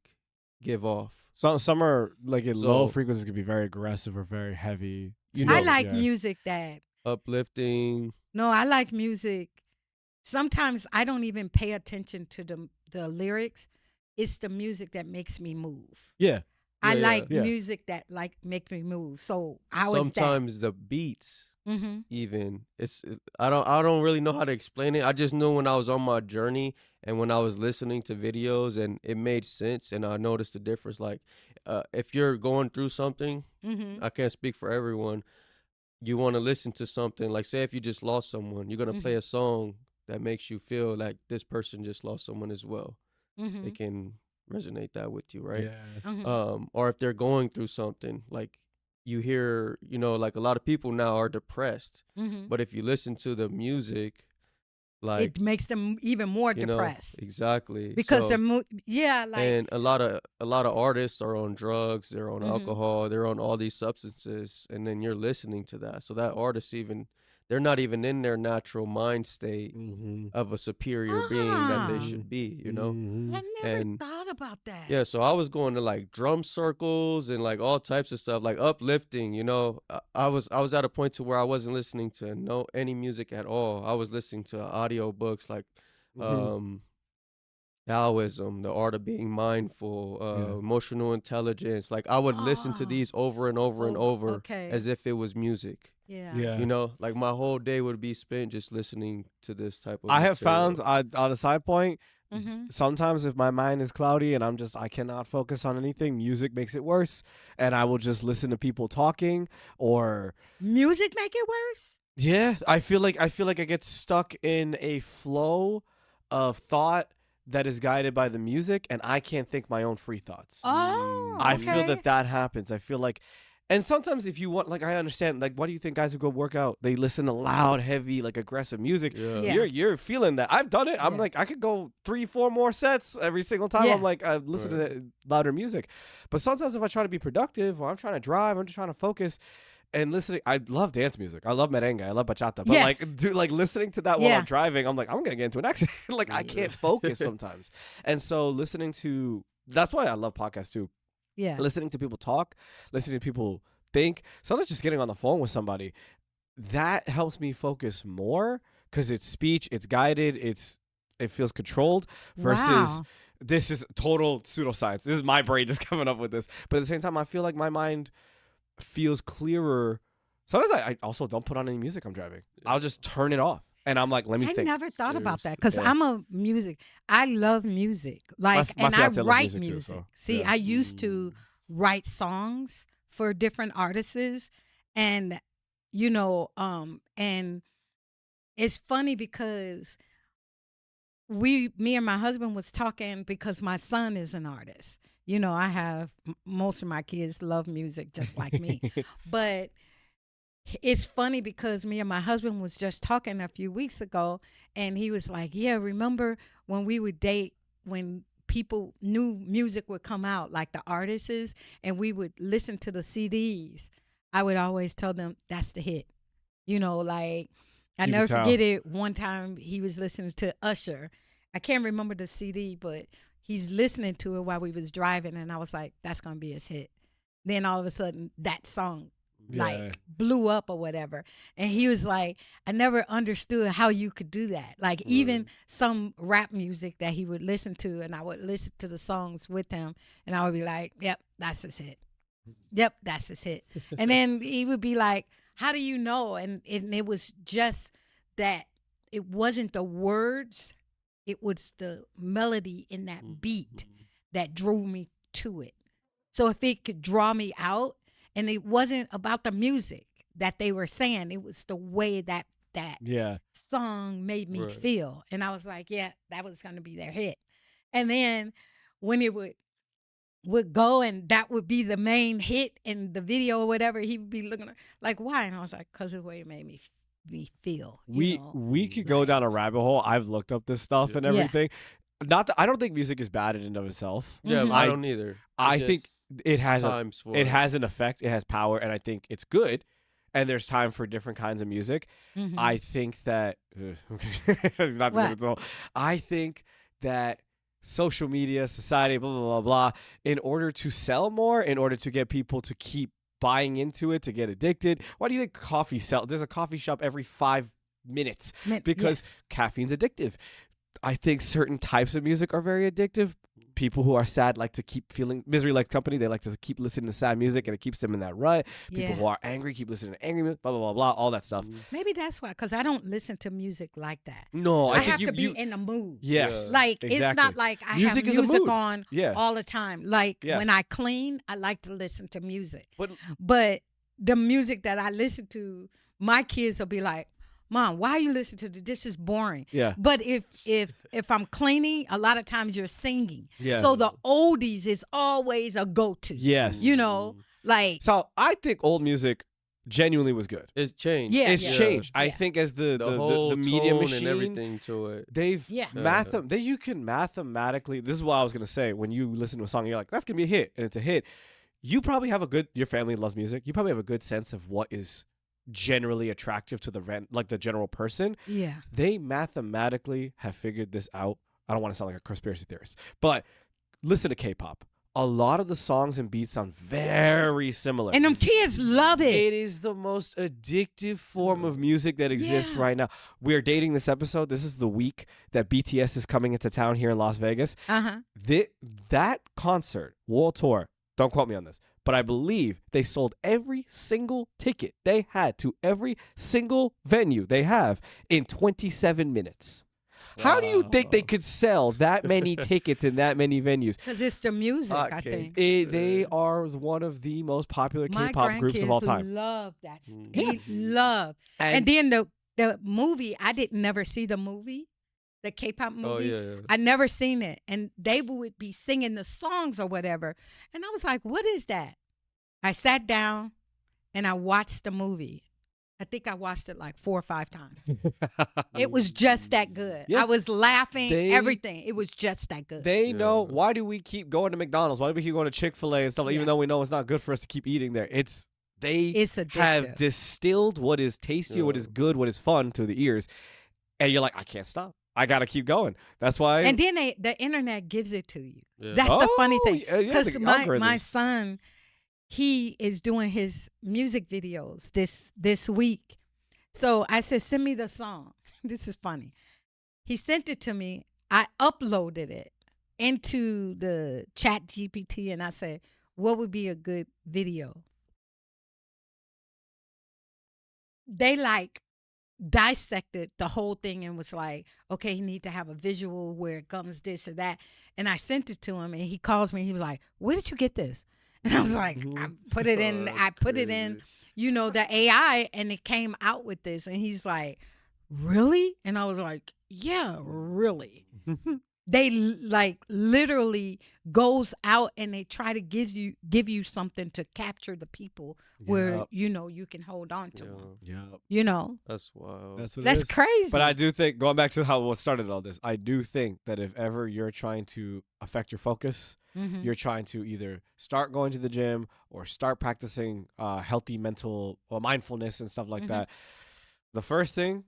give off. Some are like at low So, frequencies could be very aggressive or very heavy. I know, like yeah. music that. uplifting. No, I like music. Sometimes I don't even pay attention to the lyrics. It's the music that makes me move. Yeah. I Yeah, like yeah. music that like make me move. So how is that? Sometimes the beats, Mm-hmm. even I don't really know how to explain it. I just know when I was on my journey and when I was listening to videos and it made sense and I noticed the difference. Like, if you're going through something, Mm-hmm. I can't speak for everyone. You want to listen to something, like say if you just lost someone, you're gonna play a song that makes you feel like this person just lost someone as well. Mm-hmm. It can resonate that with you, right? Yeah. Mm-hmm. Or if they're going through something, like you hear, like a lot of people now are depressed, Mm-hmm. but if you listen to the music, Like, it makes them even more you know, depressed exactly. because So, yeah, like and a lot of artists are on drugs, they're on mhm. alcohol, they're on all these substances, and then you're listening to that. So that artist even they're not even in their natural mind state Mhm. of a superior being that they Ah, Mhm. should be, you know? Mhm. I never And thought about that. yeah, so I was going to like drum circles and like all types of stuff, like uplifting, you know. I was at a point to where I wasn't listening to no any music at all. I was listening to audio books like Mhm. um Taoism, the art of being mindful, Yeah. emotional intelligence. Like I would listen to Oh, these over and over and over okay. as if it was music. Yeah. Yeah. You know, like my whole day would be spent just listening to this type of I have found material. on a side point, Mhm. sometimes if my mind is cloudy and I cannot focus on anything, music makes it worse, and I will just listen to people talking or Music make it worse? yeah, I feel like I get stuck in a flow of thought that is guided by the music and I can't think my own free thoughts. Oh, I feel okay. that happens. I feel like, and sometimes if you want, like, I understand, like, why do you think guys who go work out, they listen to loud, heavy, like aggressive music? Yeah. Yeah. You're feeling that. I've done it. I'm Yeah. like, I could go 3, 4 more sets every single time. Yeah. I'm like, I listen Right. to louder music. But sometimes if I try to be productive or I'm trying to drive, I'm just trying to focus and listening. I love dance music. I love merengue. I love bachata. But Yes. like listening to that while Yeah. I'm driving, I'm like, I'm gonna get into an accident. Like I can't focus sometimes. And so listening to that's why I love podcasts too. Yeah. Listening to people talk, listening to people think, sometimes just getting on the phone with somebody, that helps me focus more because it's speech, it's guided, it feels controlled versus Wow. this is total pseudoscience. This is my brain just coming up with this. But at the same time, I feel like my mind feels clearer. Sometimes I also don't put on any music I'm driving. I'll just turn it off. And I'm like, let me I think. never thought about that Seriously. because Yeah. I'm a music. I love music, like, My and I fiance loves write music too, music. so See, yeah. I used to write songs for different artists, and and it's funny because me and my husband was talking because my son is an artist. I have most of my kids love music just like me, but it's funny because me and my husband was just talking a few weeks ago, and he was like, yeah, remember when we would date, when people new music would come out, like the artists, and we would listen to the CDs. I would always tell them that's the hit. Like, I You could never tell. forget it. One time he was listening to Usher. I can't remember the CD, but he's listening to it while we was driving, and I was like, that's gonna be his hit. Then all of a sudden that song Yeah. like blew up or whatever. And he was like, I never understood how you could do that. Like even Right. some rap music that he would listen to, and I would listen to the songs with him, and I would be like, yep, that's his hit. Yep, that's his hit. And then he would be like, how do you know? And it was just that it wasn't the words, it was the melody in that beat that drove me to it. So if it could draw me out, and it wasn't about the music that they were saying, it was the way that Yeah. song made me Right. feel. And I was like, yeah, that was going to be their hit. And then when it would go and that would be the main hit in the video or whatever, he would be looking like, why? And I was like, because of the way it made me feel, We could go like, down a rabbit hole. I've looked up this stuff and yeah. everything. Not that I don't think music is bad in and of itself. Yeah, Mhm. I I don't either. I It think just it has times for it it. has an effect. It has power, and I think it's good. And there's time for different kinds of music. Mhm. I think that not to get What? into I think that social media, society, blah blah blah blah, in order to sell more, in order to get people to keep buying into it, to get addicted. Why do you think coffee sell? There's a coffee shop every 5 minutes Yeah. because caffeine's addictive. I think certain types of music are very addictive. People who are sad like to keep feeling misery like company. They like to keep listening to sad music and it keeps them in that rut. People Yeah. who are angry keep listening to angry music, blah, blah, blah, blah, all that stuff. Maybe that's why, because I don't listen to music like that. No, I I think have you, to be you in a mood. yes. Like it's exactly. not like I Music have is a music mood. on Yeah. all the time. Like Yes. when I clean, I like to listen to music. But But the music that I listen to, my kids will be like, Mom, why you listen to this? This is boring. yeah. But if I'm cleaning, a lot of times you're singing. Yeah. So the oldies is always a go-to. Yes. You know, like So I think old music genuinely was good. It's changed. Yeah, It's yeah. changed. I Yeah. think as the whole media tone machine, and everything to it. they've Yeah. you can mathematically. This is what I was gonna say. When you listen to a song, and you're like, that's gonna be a hit, and it's a hit. You probably have your family loves music. You probably have a good sense of what is generally attractive to the general person. Yeah. They mathematically have figured this out. I don't want to sound like a conspiracy theorist, but listen to K-pop. A lot of the songs and beats sound very similar. And them kids love it. It is the most addictive form of music that exists Yeah. right now. We are dating this episode. This is the week that BTS is coming into town here in Las Vegas. Uh-huh. That concert, World Tour, don't quote me on this, but I believe they sold every single ticket they had to every single venue they have in 27 minutes. How do you think they could sell that many tickets in that many venues? Because it's the music, I Okay. think. They are one of the most popular My K-pop groups of all grandkids time. love that. Yeah. They love. And then the movie, I didn't never see the movie, the K-pop movie. Oh yeah. I never seen it. And they would be singing the songs or whatever. And I was like, what is that? I sat down and I watched the movie. I think I watched it like 4 or 5 times. It was just that good. Yeah. I was laughing, They- everything. It was just that good. They know, Yeah. why do we keep going to McDonald's? Why do we keep going to Chick-fil-A and stuff, even Yeah. though we know it's not good for us to keep eating there? It's have addictive. distilled what is tasty, what is Yeah. good, what is fun to the ears. And you're like, I can't stop. I got to keep going. That's why. And then the internet gives it to you. Yeah. That's the funny Oh, thing. yeah, Because the my algorithms. son, he is doing his music videos this week. So I said, send me the song. This is funny. He sent it to me. I uploaded it into the chat GPT and I said, what would be a good video? They like dissected the whole thing and was like, okay, you need to have a visual where it comes this or that. And I sent it to him and he calls me and he was like, where did you get this? And I was like, I put it in, Oh, I that's put it in, crazy. the AI and it came out with this. And he's like, really? And I was like, yeah, really. They like literally goes out and they try to give you something to capture the people where Yep. you can hold on to Yeah. them. Yep. That's wild. That's what it That's is. crazy. But I do think, going back to what started all this, I do think that if ever you're trying to affect your focus, Mhm. you're trying to either start going to the gym or start practicing healthy mental or mindfulness and stuff like Mhm. that. The first thing,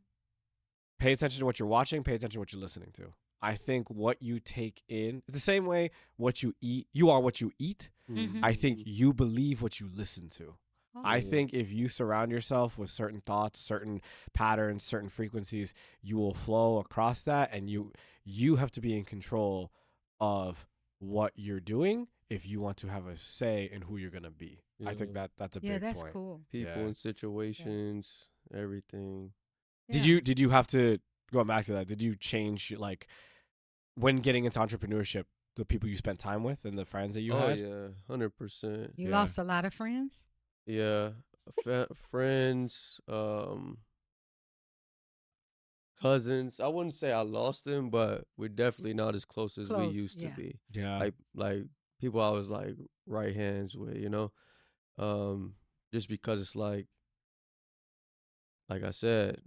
pay attention to what you're watching, pay attention to what you're listening to. I think what you take in, the same way what you eat, you are what you eat. Mhm. I think you believe what you listen to. Oh. I think if you surround yourself with certain thoughts, certain patterns, certain frequencies, you will flow across that, and you have to be in control of what you're doing if you want to have a say in who you're gonna be. I think Yeah. that's a Yeah, big that's point. cool. People Yeah. and situations, everything. Yeah. Did you have to, going back to that? Did you change, like, when getting into entrepreneurship, the people you spent time with and the friends that you Oh had? yeah, 100%. You Yeah. lost a lot of friends? Yeah, friends, cousins. I wouldn't say I lost them, but we're definitely not as close as we Close, used to yeah. be. Yeah. Like people I was like right hands with, just because it's like I said,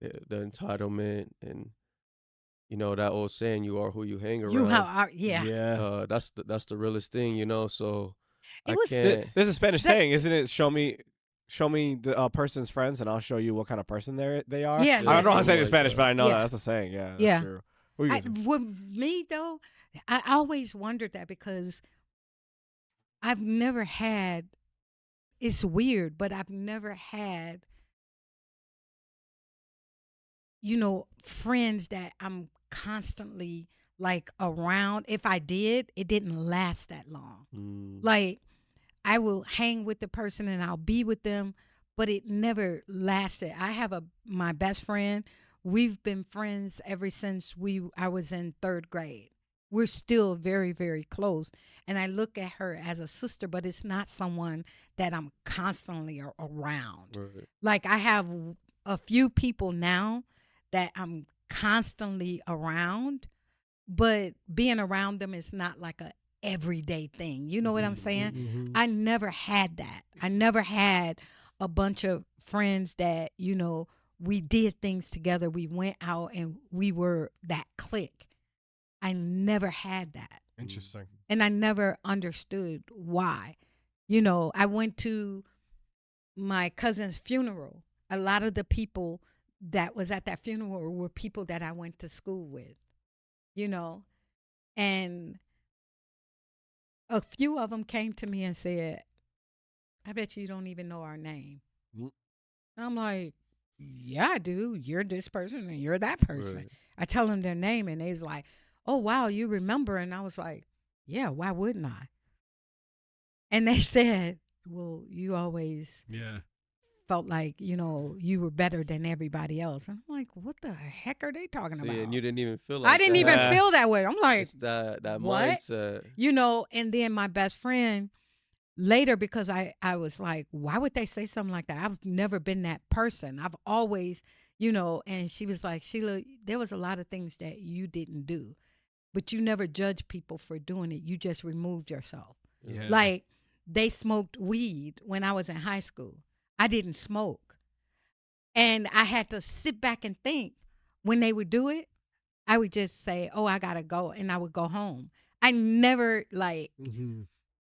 the entitlement and that old saying, you are who you hang You around. are, yeah. That's the realest thing, so It I was- can't. There's a Spanish That- saying, isn't it? Show me the person's friends, and I'll show you what kind of person they are. Yeah, I don't know how to something say it in like Spanish, that. but I know Yeah. that's the saying. Yeah, that's Yeah. true. What were you gonna say? With me though, I always wondered that because I've never had, it's weird, but I've never had, friends that I'm constantly like around. If I did, it didn't last that long. Mm, Like I will hang with the person and I'll be with them, but it never lasted. I have my best friend. We've been friends ever since I was in 3rd grade. We're still very, very close. And I look at her as a sister, but it's not someone that I'm constantly around. right. Like I have a few people now that I'm constantly around, but being around them is not like a everyday thing. You know what I'm saying? Mhm. I never had that. I never had a bunch of friends that, we did things together. We went out and we were that clique. I never had that. Interesting. And I never understood why. I went to my cousin's funeral. A lot of the people that was at that funeral were people that I went to school with, you know, and a few of them came to me and said, I bet you don't even know our name. Mm. And I'm like, yeah, I do. You're this person and you're that person. Right. I tell them their name and they's like, oh, wow, you remember. And I was like, yeah, why wouldn't I? And they said, well, you always Yeah. felt like, you were better than everybody else. And I'm like, what the heck are they talking See, about? and you didn't even feel I like didn't that. even Yeah. feel that way. I'm like, It's that what? mindset. And then my best friend later, because I was like, why would they say something like that? I've never been that person. I've always, and she was like, Sheila, there was a lot of things that you didn't do, but you never judged people for doing it. You just removed yourself. Yeah. Like they smoked weed when I was in high school. I didn't smoke. And I had to sit back and think when they would do it, I would just say, oh, I got to go. And I would go home. I never Mm-hmm.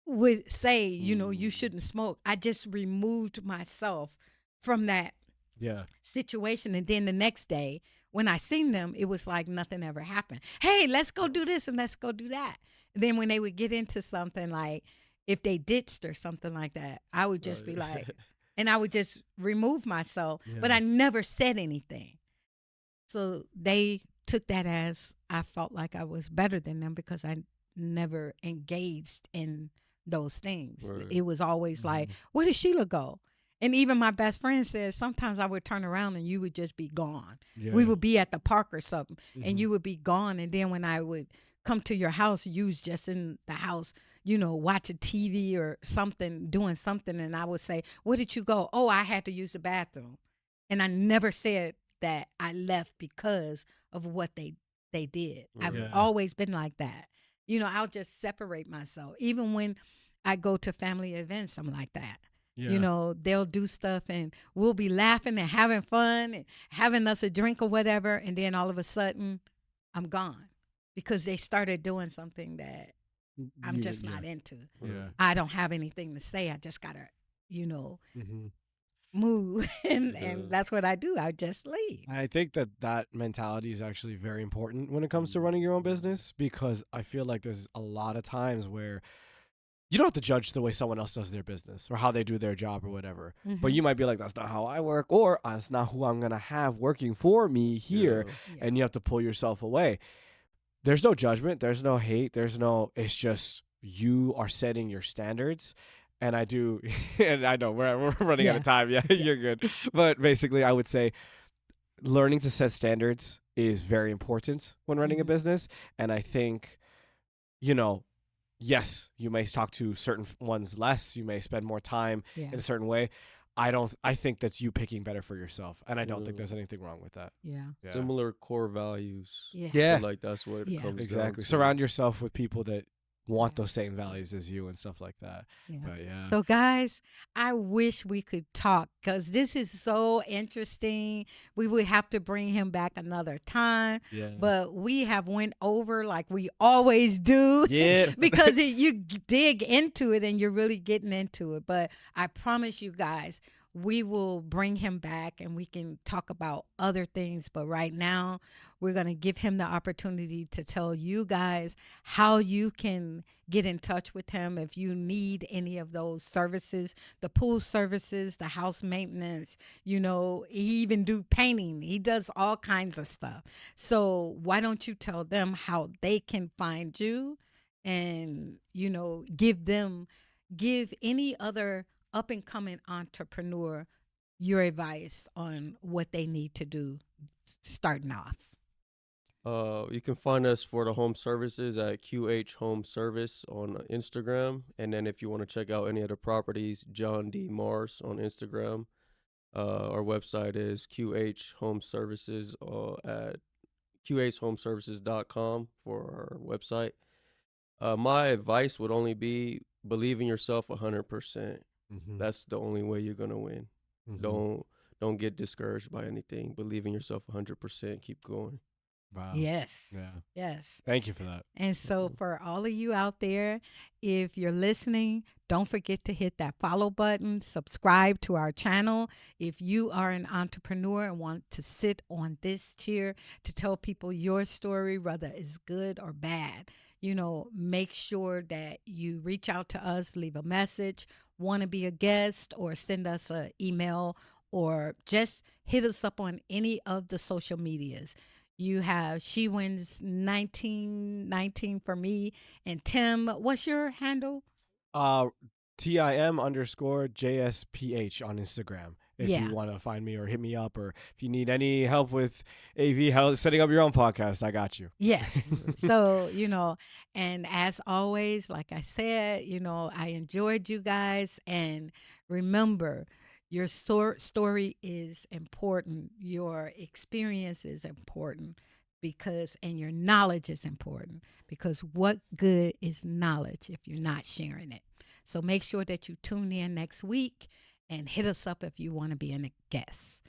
would say, you shouldn't smoke. I just removed myself from that Yeah. situation. And then the next day, when I seen them, it was like nothing ever happened. Hey, let's go do this and let's go do that. And then when they would get into something like if they ditched or something like that, I would just be like, and I would just remove myself, but Yeah. I never said anything. So they took that as I felt like I was better than them because I never engaged in those things. Right. It was always like, Mhm. where did Sheila go? And even my best friend says sometimes I would turn around and you would just be gone. Yeah. We would be at the park or something and Mhm. you would be gone. And then when I would come to your house, you was just in the house, watching TV or something, doing something. And I would say, where did you go? Oh, I had to use the bathroom. And I never said that I left because of what they did. I've Right. Yeah. always been like that. I'll just separate myself. Even when I go to family events, I'm like that. Yeah. They'll do stuff and we'll be laughing and having fun and having us a drink or whatever. And then all of a sudden, I'm gone because they started doing something that I'm just Yeah. not into. Yeah. I don't have anything to say. I just got to, you know, Mm-hmm. move. And, Yeah. and that's what I do. I just leave. I think that mentality is actually very important when it comes to running your own business, because I feel like there's a lot of times where you don't have to judge the way someone else does their business or how they do their job or whatever. But Mhm. you might be like, that's not how I work, or that's not who I'm going to have working for me here. Yeah. Yeah. And you have to pull yourself away. There's no judgment. There's no hate. It's just you are setting your standards. And I do, and I know we're running out Yeah. of time. Yeah, you're good. But basically, I would say learning to set standards is very important when running a Mhm. business. And I think, you know, yes, you may talk to certain ones less. You may spend more time Yeah. in a certain way. I think that's you picking better for yourself. And I don't think there's anything wrong with that. Yeah. Yeah. Similar core values. Yeah. I Yeah, feel like that's what it Yeah. comes exactly. down to. Surround yourself with people that want Yeah. those same values as you and stuff like that. Yeah. But yeah. So, guys, I wish we could talk because this is so interesting. We would have to bring him back another time, Yeah. but we have went over like we always do. Yeah. Because you dig into it and you're really getting into it. But I promise you guys, we will bring him back and we can talk about other things. But right now, we're going to give him the opportunity to tell you guys how you can get in touch with him if you need any of those services, the pool services, the house maintenance, he even do painting. He does all kinds of stuff. So why don't you tell them how they can find you and, give any other up and coming entrepreneur your advice on what they need to do starting off. You can find us for the home services at QH Home Service on Instagram. And then if you want to check out any of the properties, John D. Mars on Instagram. Our website is QH Home Services at qhomeservices.com for our website. My advice would only be believe in yourself 100%. Mhm. That's the only way you're going to win. Mhm. Don't get discouraged by anything. Believe in yourself 100%. Keep going. Wow. Yes. Yeah. Yes. Thank you for that. And so, Mhm. for all of you out there, if you're listening, don't forget to hit that follow button, subscribe to our channel. If you are an entrepreneur and want to sit on this chair to tell people your story, whether it's good or bad, make sure that you reach out to us, leave a message, want to be a guest, or send us an email, or just hit us up on any of the social medias. You have She Wins 1919 for me. And Tim, what's your handle? Uh, TIM_JSPH on Instagram. If you Yeah. want to find me or hit me up, or if you need any help with AV, setting up your own podcast, I got you. Yes. So, and as always, like I said, I enjoyed you guys. And remember, your story is important. Your experience is important and your knowledge is important, because what good is knowledge if you're not sharing it? So make sure that you tune in next week and hit us up if you want to be a guest.